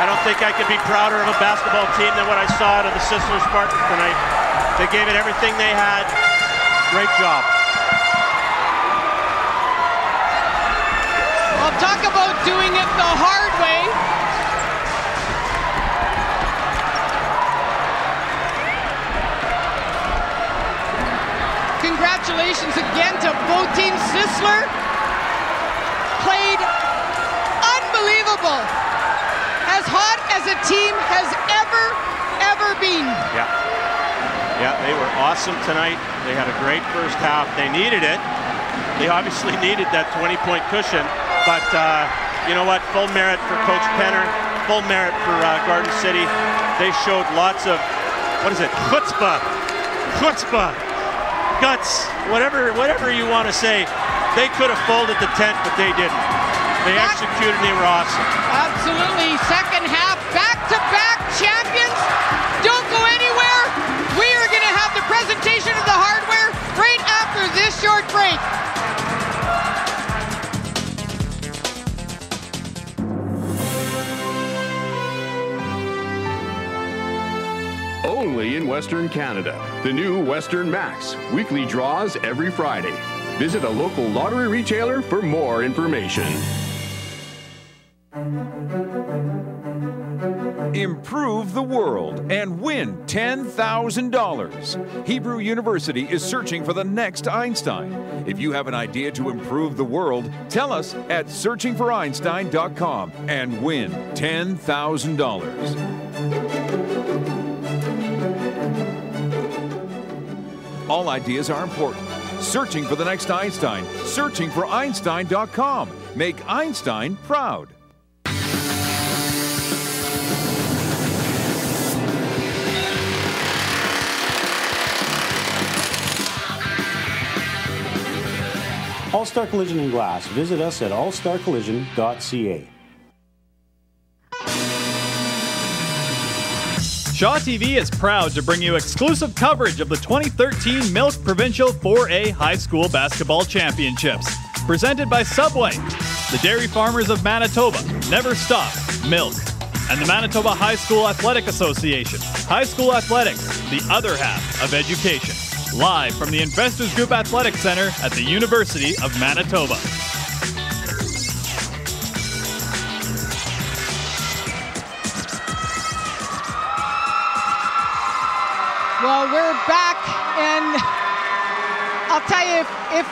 I don't think I could be prouder of a basketball team than what I saw out of the Sisler Spartans tonight. They gave it everything they had. Great job. Well, talk about doing it the hard way. Congratulations again to both teams. Sisler played unbelievable. As hot as a team has ever been. Yeah, they were awesome tonight. They had a great first half. They needed it. They obviously needed that 20-point cushion. But you know what? Full merit for Coach Penner. Full merit for Garden City. They showed lots of, what is it? Chutzpah, guts, whatever you want to say. They could have folded the tent, but they didn't. They executed and they were awesome. Absolutely. Second half, back-to-back champions. Don't go anywhere. We are going to have the presentation of the hardware right after this short break. Only in Western Canada. The new Western Max. Weekly draws every Friday. Visit a local lottery retailer for more information. Improve the world and win $10,000. Hebrew University is searching for the next Einstein. If you have an idea to improve the world, tell us at searchingforeinstein.com and win $10,000. All ideas are important. Searching for the next Einstein. Searchingforeinstein.com. Make Einstein proud. All-Star Collision and Glass. Visit us at allstarcollision.ca. Shaw TV is proud to bring you exclusive coverage of the 2013 Milk Provincial 4A High School Basketball Championships. Presented by Subway, the Dairy Farmers of Manitoba, Never Stop, Milk, and the Manitoba High School Athletic Association. High school athletics, the other half of education. live from the Investors Group Athletic Center at the University of Manitoba. Well, we're back, and I'll tell you, if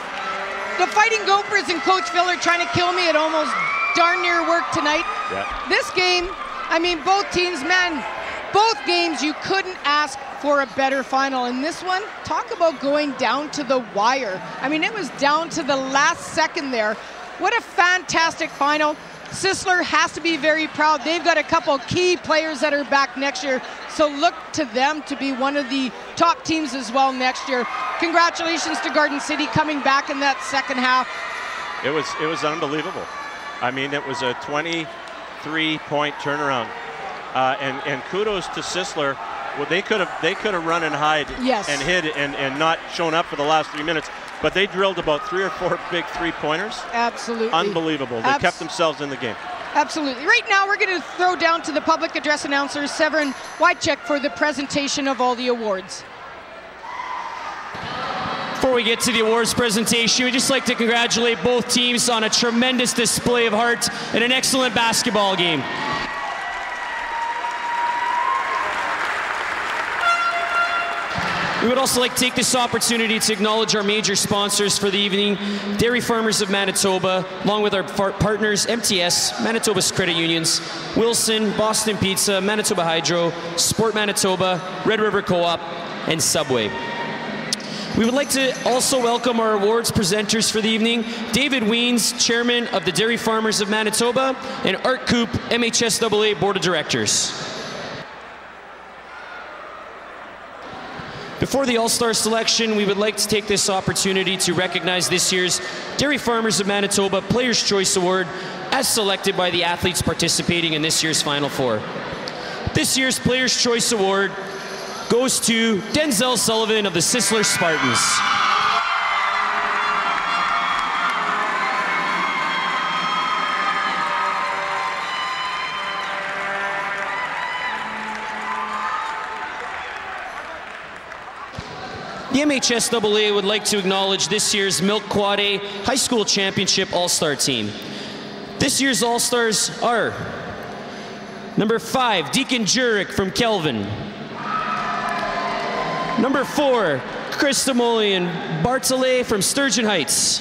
the Fighting Gophers and Coach Phil are trying to kill me, it almost darn near worked tonight. Yeah. This game, I mean, both teams, man, both games, you couldn't ask for a better final. And this one, talk about going down to the wire. I mean, it was down to the last second there. What a fantastic final. Sisler has to be very proud. They've got a couple key players that are back next year, so look to them to be one of the top teams as well next year. Congratulations to Garden City coming back in that second half. It was unbelievable. I mean, it was a 23-point turnaround, and kudos to Sisler. Well, they could have run and hide and hid and not shown up for the last 3 minutes. But they drilled about 3 or 4 big three-pointers. Absolutely. Unbelievable. They kept themselves in the game. Absolutely. Right now, we're going to throw down to the public address announcer, Severin Wycheck, for the presentation of all the awards. Before we get to the awards presentation, we'd just like to congratulate both teams on a tremendous display of heart and an excellent basketball game. We would also like to take this opportunity to acknowledge our major sponsors for the evening, Dairy Farmers of Manitoba, along with our partners MTS, Manitoba's credit unions, Wilson, Boston Pizza, Manitoba Hydro, Sport Manitoba, Red River Co-op, and Subway. We would like to also welcome our awards presenters for the evening, David Weens, Chairman of the Dairy Farmers of Manitoba, and Art Coop, MHSAA Board of Directors. Before the All-Star selection, we would like to take this opportunity to recognize this year's Dairy Farmers of Manitoba Players' Choice Award as selected by the athletes participating in this year's Final Four. This year's Players' Choice Award goes to Denzel Sullivan of the Sisler Spartans. The MHSAA would like to acknowledge this year's Milk Quad A High School Championship All-Star team. This year's All-Stars are number 5, Deacon Jurek from Kelvin. Number 4, Christomolian Bartolé from Sturgeon Heights.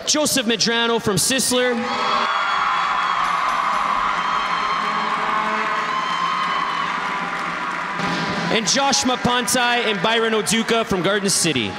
Joseph Medrano from Sisler. And Josh Mapantai and Byron Oduka from Garden City.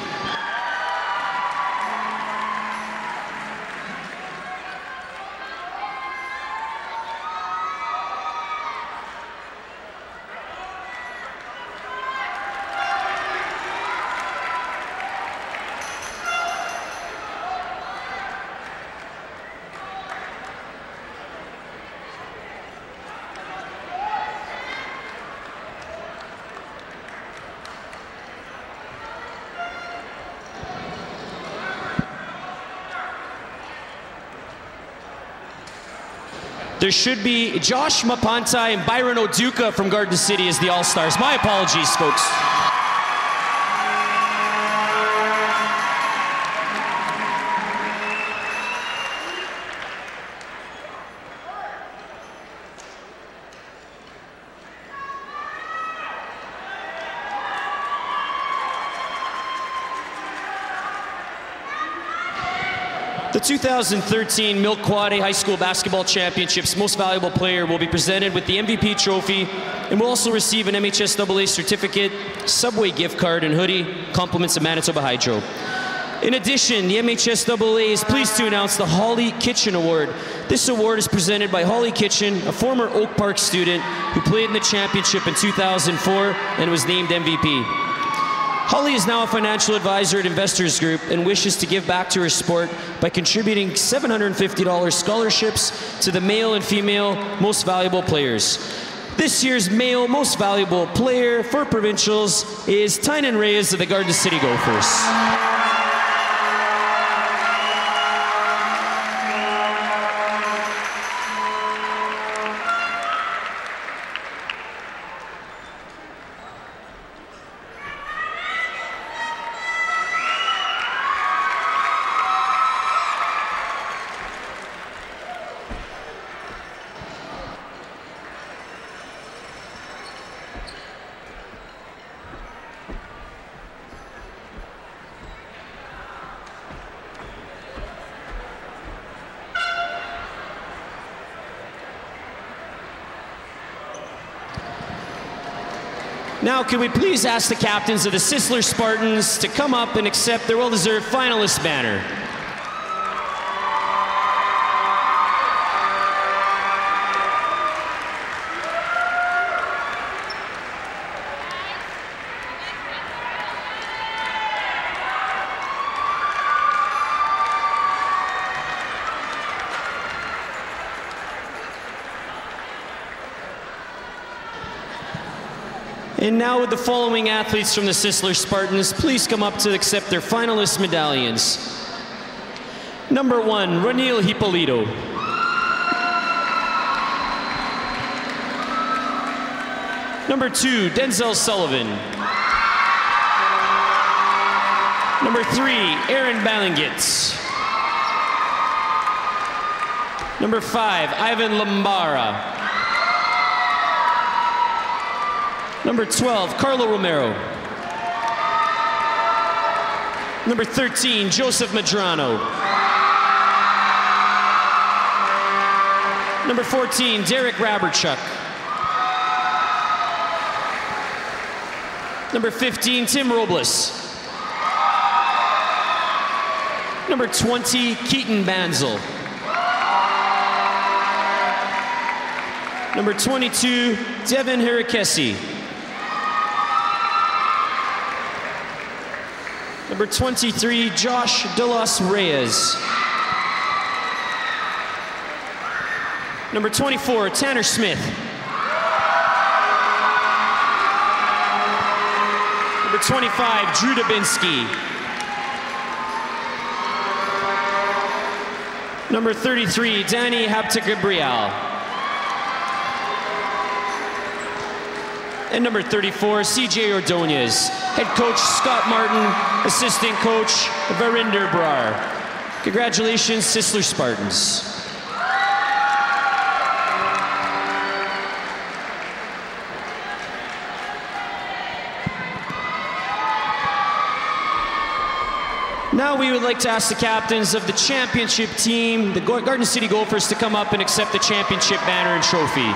There should be Josh Mapantai and Byron Oduka from Garden City as the All-Stars. My apologies, folks. The 2013 Milk Quad A High School Basketball Championships Most Valuable Player will be presented with the MVP trophy and will also receive an MHSAA certificate, Subway gift card, and hoodie, compliments of Manitoba Hydro. In addition, the MHSAA is pleased to announce the Holly Kitchen Award. This award is presented by Holly Kitchen, a former Oak Park student who played in the championship in 2004 and was named MVP. Holly is now a financial advisor at Investors Group and wishes to give back to her sport by contributing $750 scholarships to the male and female most valuable players. This year's male most valuable player for Provincials is Tynan Reyes of the Garden City Gophers. Now, can we please ask the captains of the Sisler Spartans to come up and accept their well-deserved finalist banner? And now would the following athletes from the Sisler Spartans please come up to accept their finalist medallions. Number 1, Ranil Hipolito. Number 2, Denzel Sullivan. Number 3, Aaron Balingitz. Number 5, Ivan Lambara. Number 12, Carlo Romero. Number 13, Joseph Madrano. Number 14, Derek Raberchuk. Number 15, Tim Robles. Number 20, Keaton Banzel. Number 22, Devin Hirakesi. Number 23, Josh De Los Reyes. Number 24, Tanner Smith. Number 25, Drew Dubinsky. Number 33, Danny Hapta-Gabriel. And number 34, CJ Ordonez. Head coach Scott Martin, assistant coach Varinder Brar. Congratulations, Sisler Spartans. Now we would like to ask the captains of the championship team, the Garden City Gophers, to come up and accept the championship banner and trophy.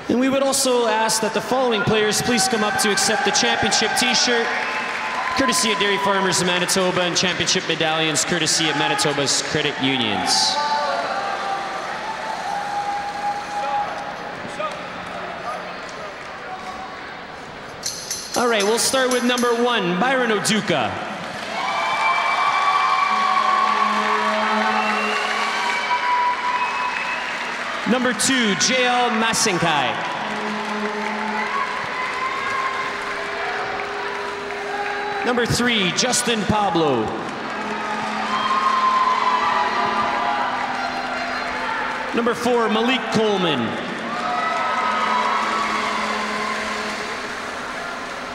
And we would also ask that the following players please come up to accept the championship t-shirt, courtesy of Dairy Farmers of Manitoba, and championship medallions, courtesy of Manitoba's credit unions. All right, we'll start with number 1, Byron Oduka. Number 2, JL Masinkai. Number 3, Justin Pablo. Number 4, Malik Coleman.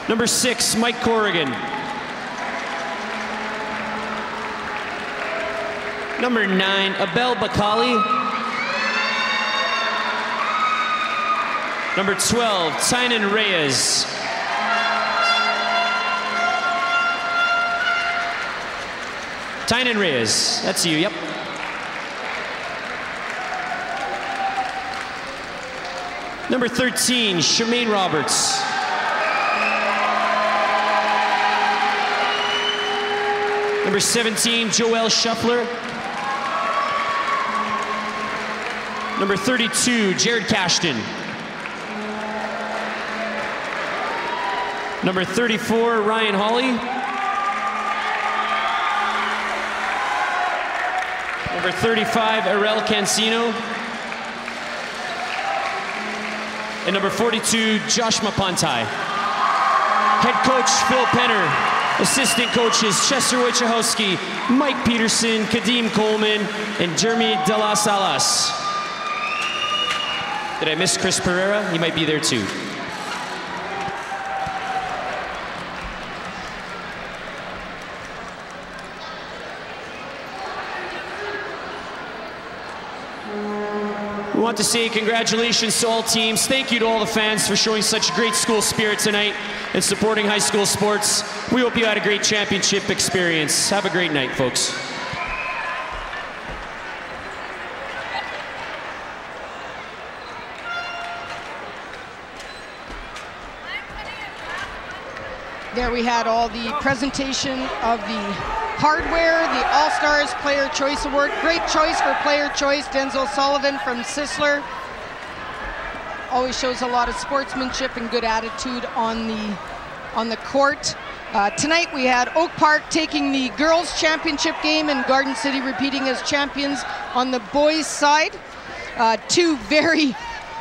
Number 6, Mike Corrigan. Number 9, Abel Bakali. Number 12, Tynan Reyes. Tynan Reyes, that's you, yep. Number 13, Shemaine Roberts. Number 17, Joel Shuffler. Number 32, Jared Cashton. Number 34, Ryan Hawley. Number 35, Arel Cancino. And number 42, Josh Mapantai. Head coach, Phil Penner. Assistant coaches, Chester Wojciechowski, Mike Peterson, Kadeem Coleman, and Jeremy De La Salas. Did I miss Chris Pereira? He might be there too. want to say congratulations to all teams. Thank you to all the fans for showing such great school spirit tonight and supporting high school sports. We hope you had a great championship experience. Have a great night, folks. There we had all the presentation of the hardware, the All-Stars Player Choice Award. Great choice for Player Choice, Denzel Sullivan from Sisler. Always shows a lot of sportsmanship and good attitude on the court. Tonight we had Oak Park taking the girls' championship game and Garden City repeating as champions on the boys' side. Two very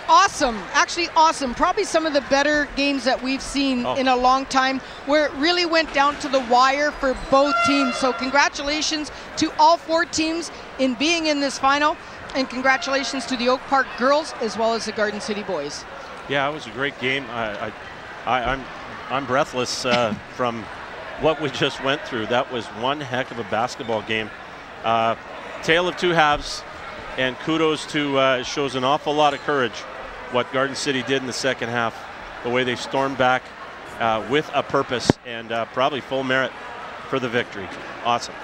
awesome, actually awesome, probably some of the better games that we've seen in a long time, where it really went down to the wire for both teams. So congratulations to all four teams in being in this final, and congratulations to the Oak Park girls as well as the Garden City boys. Yeah, it was a great game. I'm breathless from what we just went through. That was one heck of a basketball game. Tale of two halves, and kudos to shows an awful lot of courage what Garden City did in the second half, the way they stormed back with a purpose, and probably full merit for the victory. Awesome.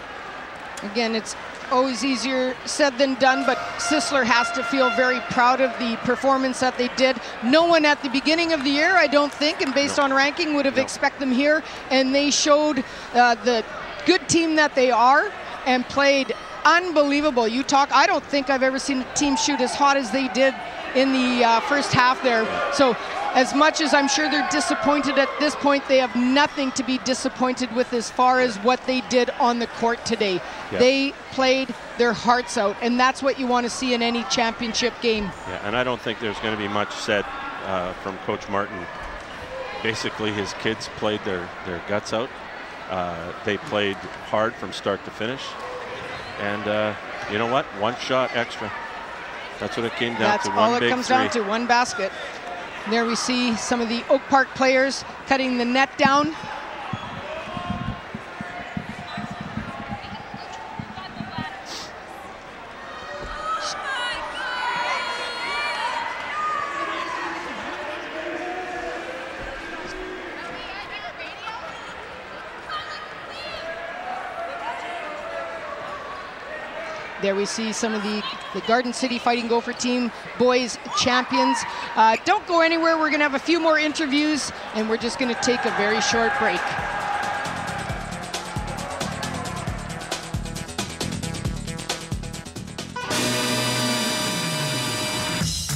Again, it's always easier said than done, but Sisler has to feel very proud of the performance that they did. No one at the beginning of the year, I don't think, and based on ranking, would have expected them here, and they showed the good team that they are and played unbelievable. I don't think I've ever seen a team shoot as hot as they did in the first half there. So as much as I'm sure they're disappointed at this point, they have nothing to be disappointed with as far as what they did on the court today. Yeah. They played their hearts out, and that's what you want to see in any championship game. Yeah, and I don't think there's going to be much said from Coach Martin. Basically, his kids played their guts out. They played hard from start to finish. And you know what? One shot extra. That's what it came down to. That's all it comes down to, one basket. And there we see some of the Oak Park players cutting the net down. There we see some of the Garden City Fighting Gopher team boys champions. Don't go anywhere. We're going to have a few more interviews, and we're just going to take a very short break.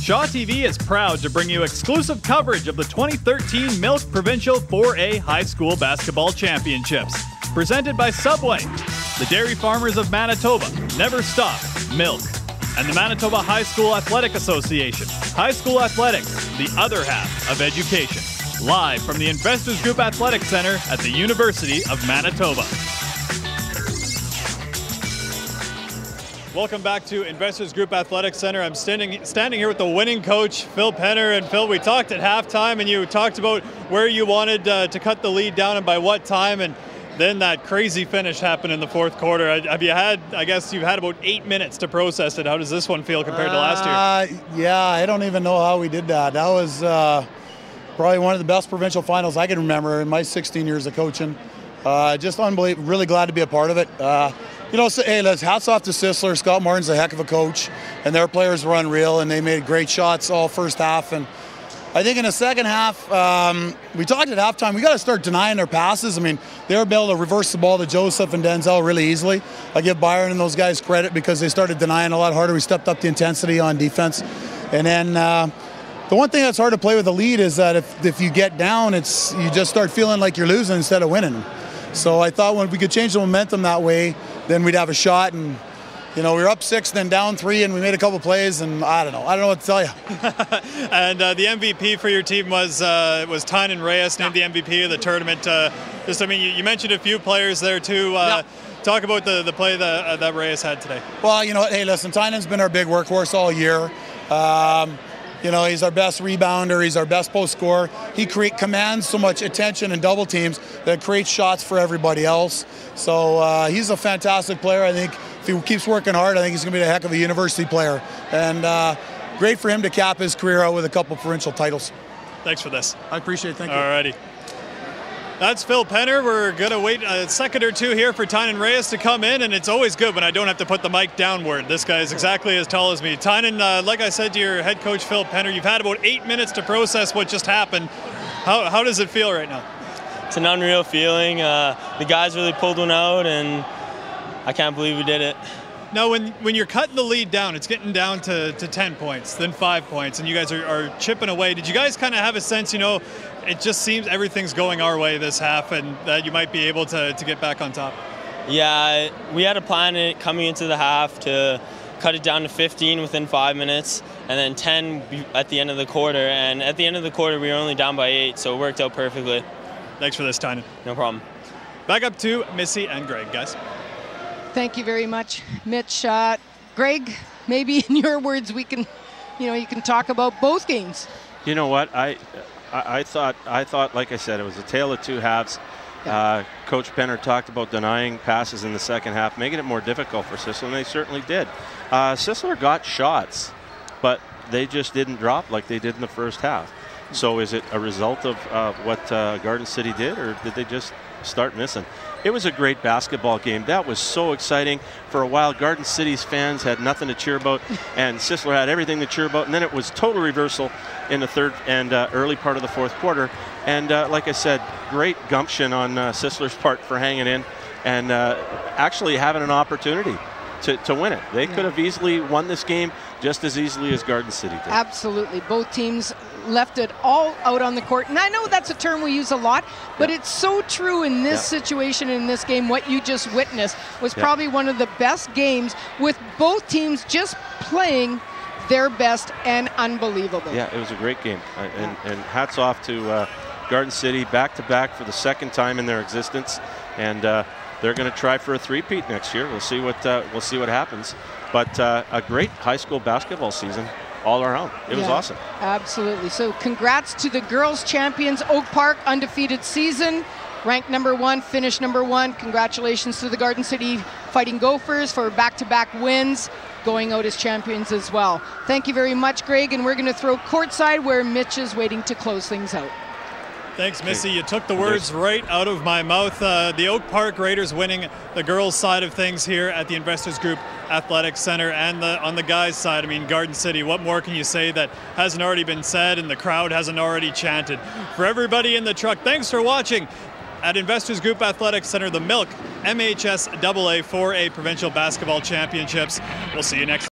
Shaw TV is proud to bring you exclusive coverage of the 2013 Milk Provincial 4A High School Basketball Championships. Presented by Subway, the Dairy Farmers of Manitoba, Never Stop, Milk, and the Manitoba High School Athletic Association. High school athletics, the other half of education. Live from the Investors Group Athletic Center at the University of Manitoba. Welcome back to Investors Group Athletic Center. I'm standing here with the winning coach, Phil Penner. And Phil, we talked at halftime, and you talked about where you wanted to cut the lead down and by what time. And then that crazy finish happened in the fourth quarter. I guess you've had about 8 minutes to process it. How does this one feel compared to last year? Yeah, I don't even know how we did that. That was probably one of the best provincial finals I can remember in my 16 years of coaching. Just unbelievable. Really glad to be a part of it. You know, hey, hats off to Sisler. Scott Martin's a heck of a coach, and their players were unreal, and they made great shots all first half. And I think in the second half, we talked at halftime, we got to start denying their passes. I mean, they were able to reverse the ball to Joseph and Denzel really easily. I give Byron and those guys credit because they started denying a lot harder. We stepped up the intensity on defense. And then the one thing that's hard to play with a lead is that if you get down, you just start feeling like you're losing instead of winning. So I thought when we could change the momentum that way, then we'd have a shot. And you know, we were up 6, then down 3, and we made a couple plays, and I don't know what to tell you. And the MVP for your team was Tynan Reyes, named the MVP of the tournament. You mentioned a few players there too. Talk about the play that Reyes had today. Well, you know, hey, listen, Tynan's been our big workhorse all year. You know, he's our best rebounder. He's our best post scorer. He commands so much attention and double teams that creates shots for everybody else. So he's a fantastic player. I think if he keeps working hard, I think he's going to be a heck of a university player. And great for him to cap his career out with a couple provincial titles. Thanks for this. I appreciate it. Thank you. Alrighty. That's Phil Penner. We're going to wait a second or two here for Tynan Reyes to come in, and it's always good when I don't have to put the mic downward. This guy is exactly as tall as me. Tynan, like I said to your head coach, Phil Penner, you've had about 8 minutes to process what just happened. How does it feel right now? It's an unreal feeling. The guys really pulled one out, and I can't believe we did it. Now, when you're cutting the lead down, it's getting down to 10 points, then 5 points, and you guys are chipping away. Did you guys kind of have a sense, it just seems everything's going our way this half, and that you might be able to get back on top? Yeah, we had a plan coming into the half to cut it down to 15 within 5 minutes, and then 10 at the end of the quarter. And at the end of the quarter, we were only down by 8, so it worked out perfectly. Thanks for this, Tynan. No problem. Back up to Missy and Greg, guys. Thank you very much, Mitch. Greg, maybe in your words, we can, you can talk about both games. You know what? I thought, like I said, it was a tale of two halves. Yeah. Coach Penner talked about denying passes in the second half, making it more difficult for Sisler, and they certainly did. Sisler got shots, but they just didn't drop like they did in the first half. So is it a result of what Garden City did, or did they just start missing? It was a great basketball game. That was so exciting. For a while, Garden City's fans had nothing to cheer about, and Sisler had everything to cheer about. And then it was total reversal in the third and early part of the fourth quarter. And like I said, great gumption on Sisler's part for hanging in and actually having an opportunity to win it. They could have easily won this game just as easily as Garden City did. Absolutely. Both teams left it all out on the court. And I know that's a term we use a lot, but it's so true in this situation, in this game. What you just witnessed was probably one of the best games, with both teams just playing their best and unbelievable. Yeah, it was a great game. And hats off to Garden City, back-to-back for the second time in their existence. And they're going to try for a three-peat next year. We'll see what happens. But a great high school basketball season all around. It was awesome. Absolutely. So congrats to the girls champions, Oak Park, undefeated season, ranked #1, finished #1. Congratulations to the Garden City Fighting Gophers for back-to-back wins, going out as champions as well. Thank you very much, Greg, and we're going to throw courtside where Mitch is waiting to close things out. Thanks, Missy. You took the words right out of my mouth. The Oak Park Raiders winning the girls' side of things here at the Investors Group Athletic Center, and on the guys' side, I mean, Garden City, what more can you say that hasn't already been said and the crowd hasn't already chanted? For everybody in the truck, thanks for watching at Investors Group Athletic Center, the Milk MHSAA 4A Provincial Basketball Championships. We'll see you next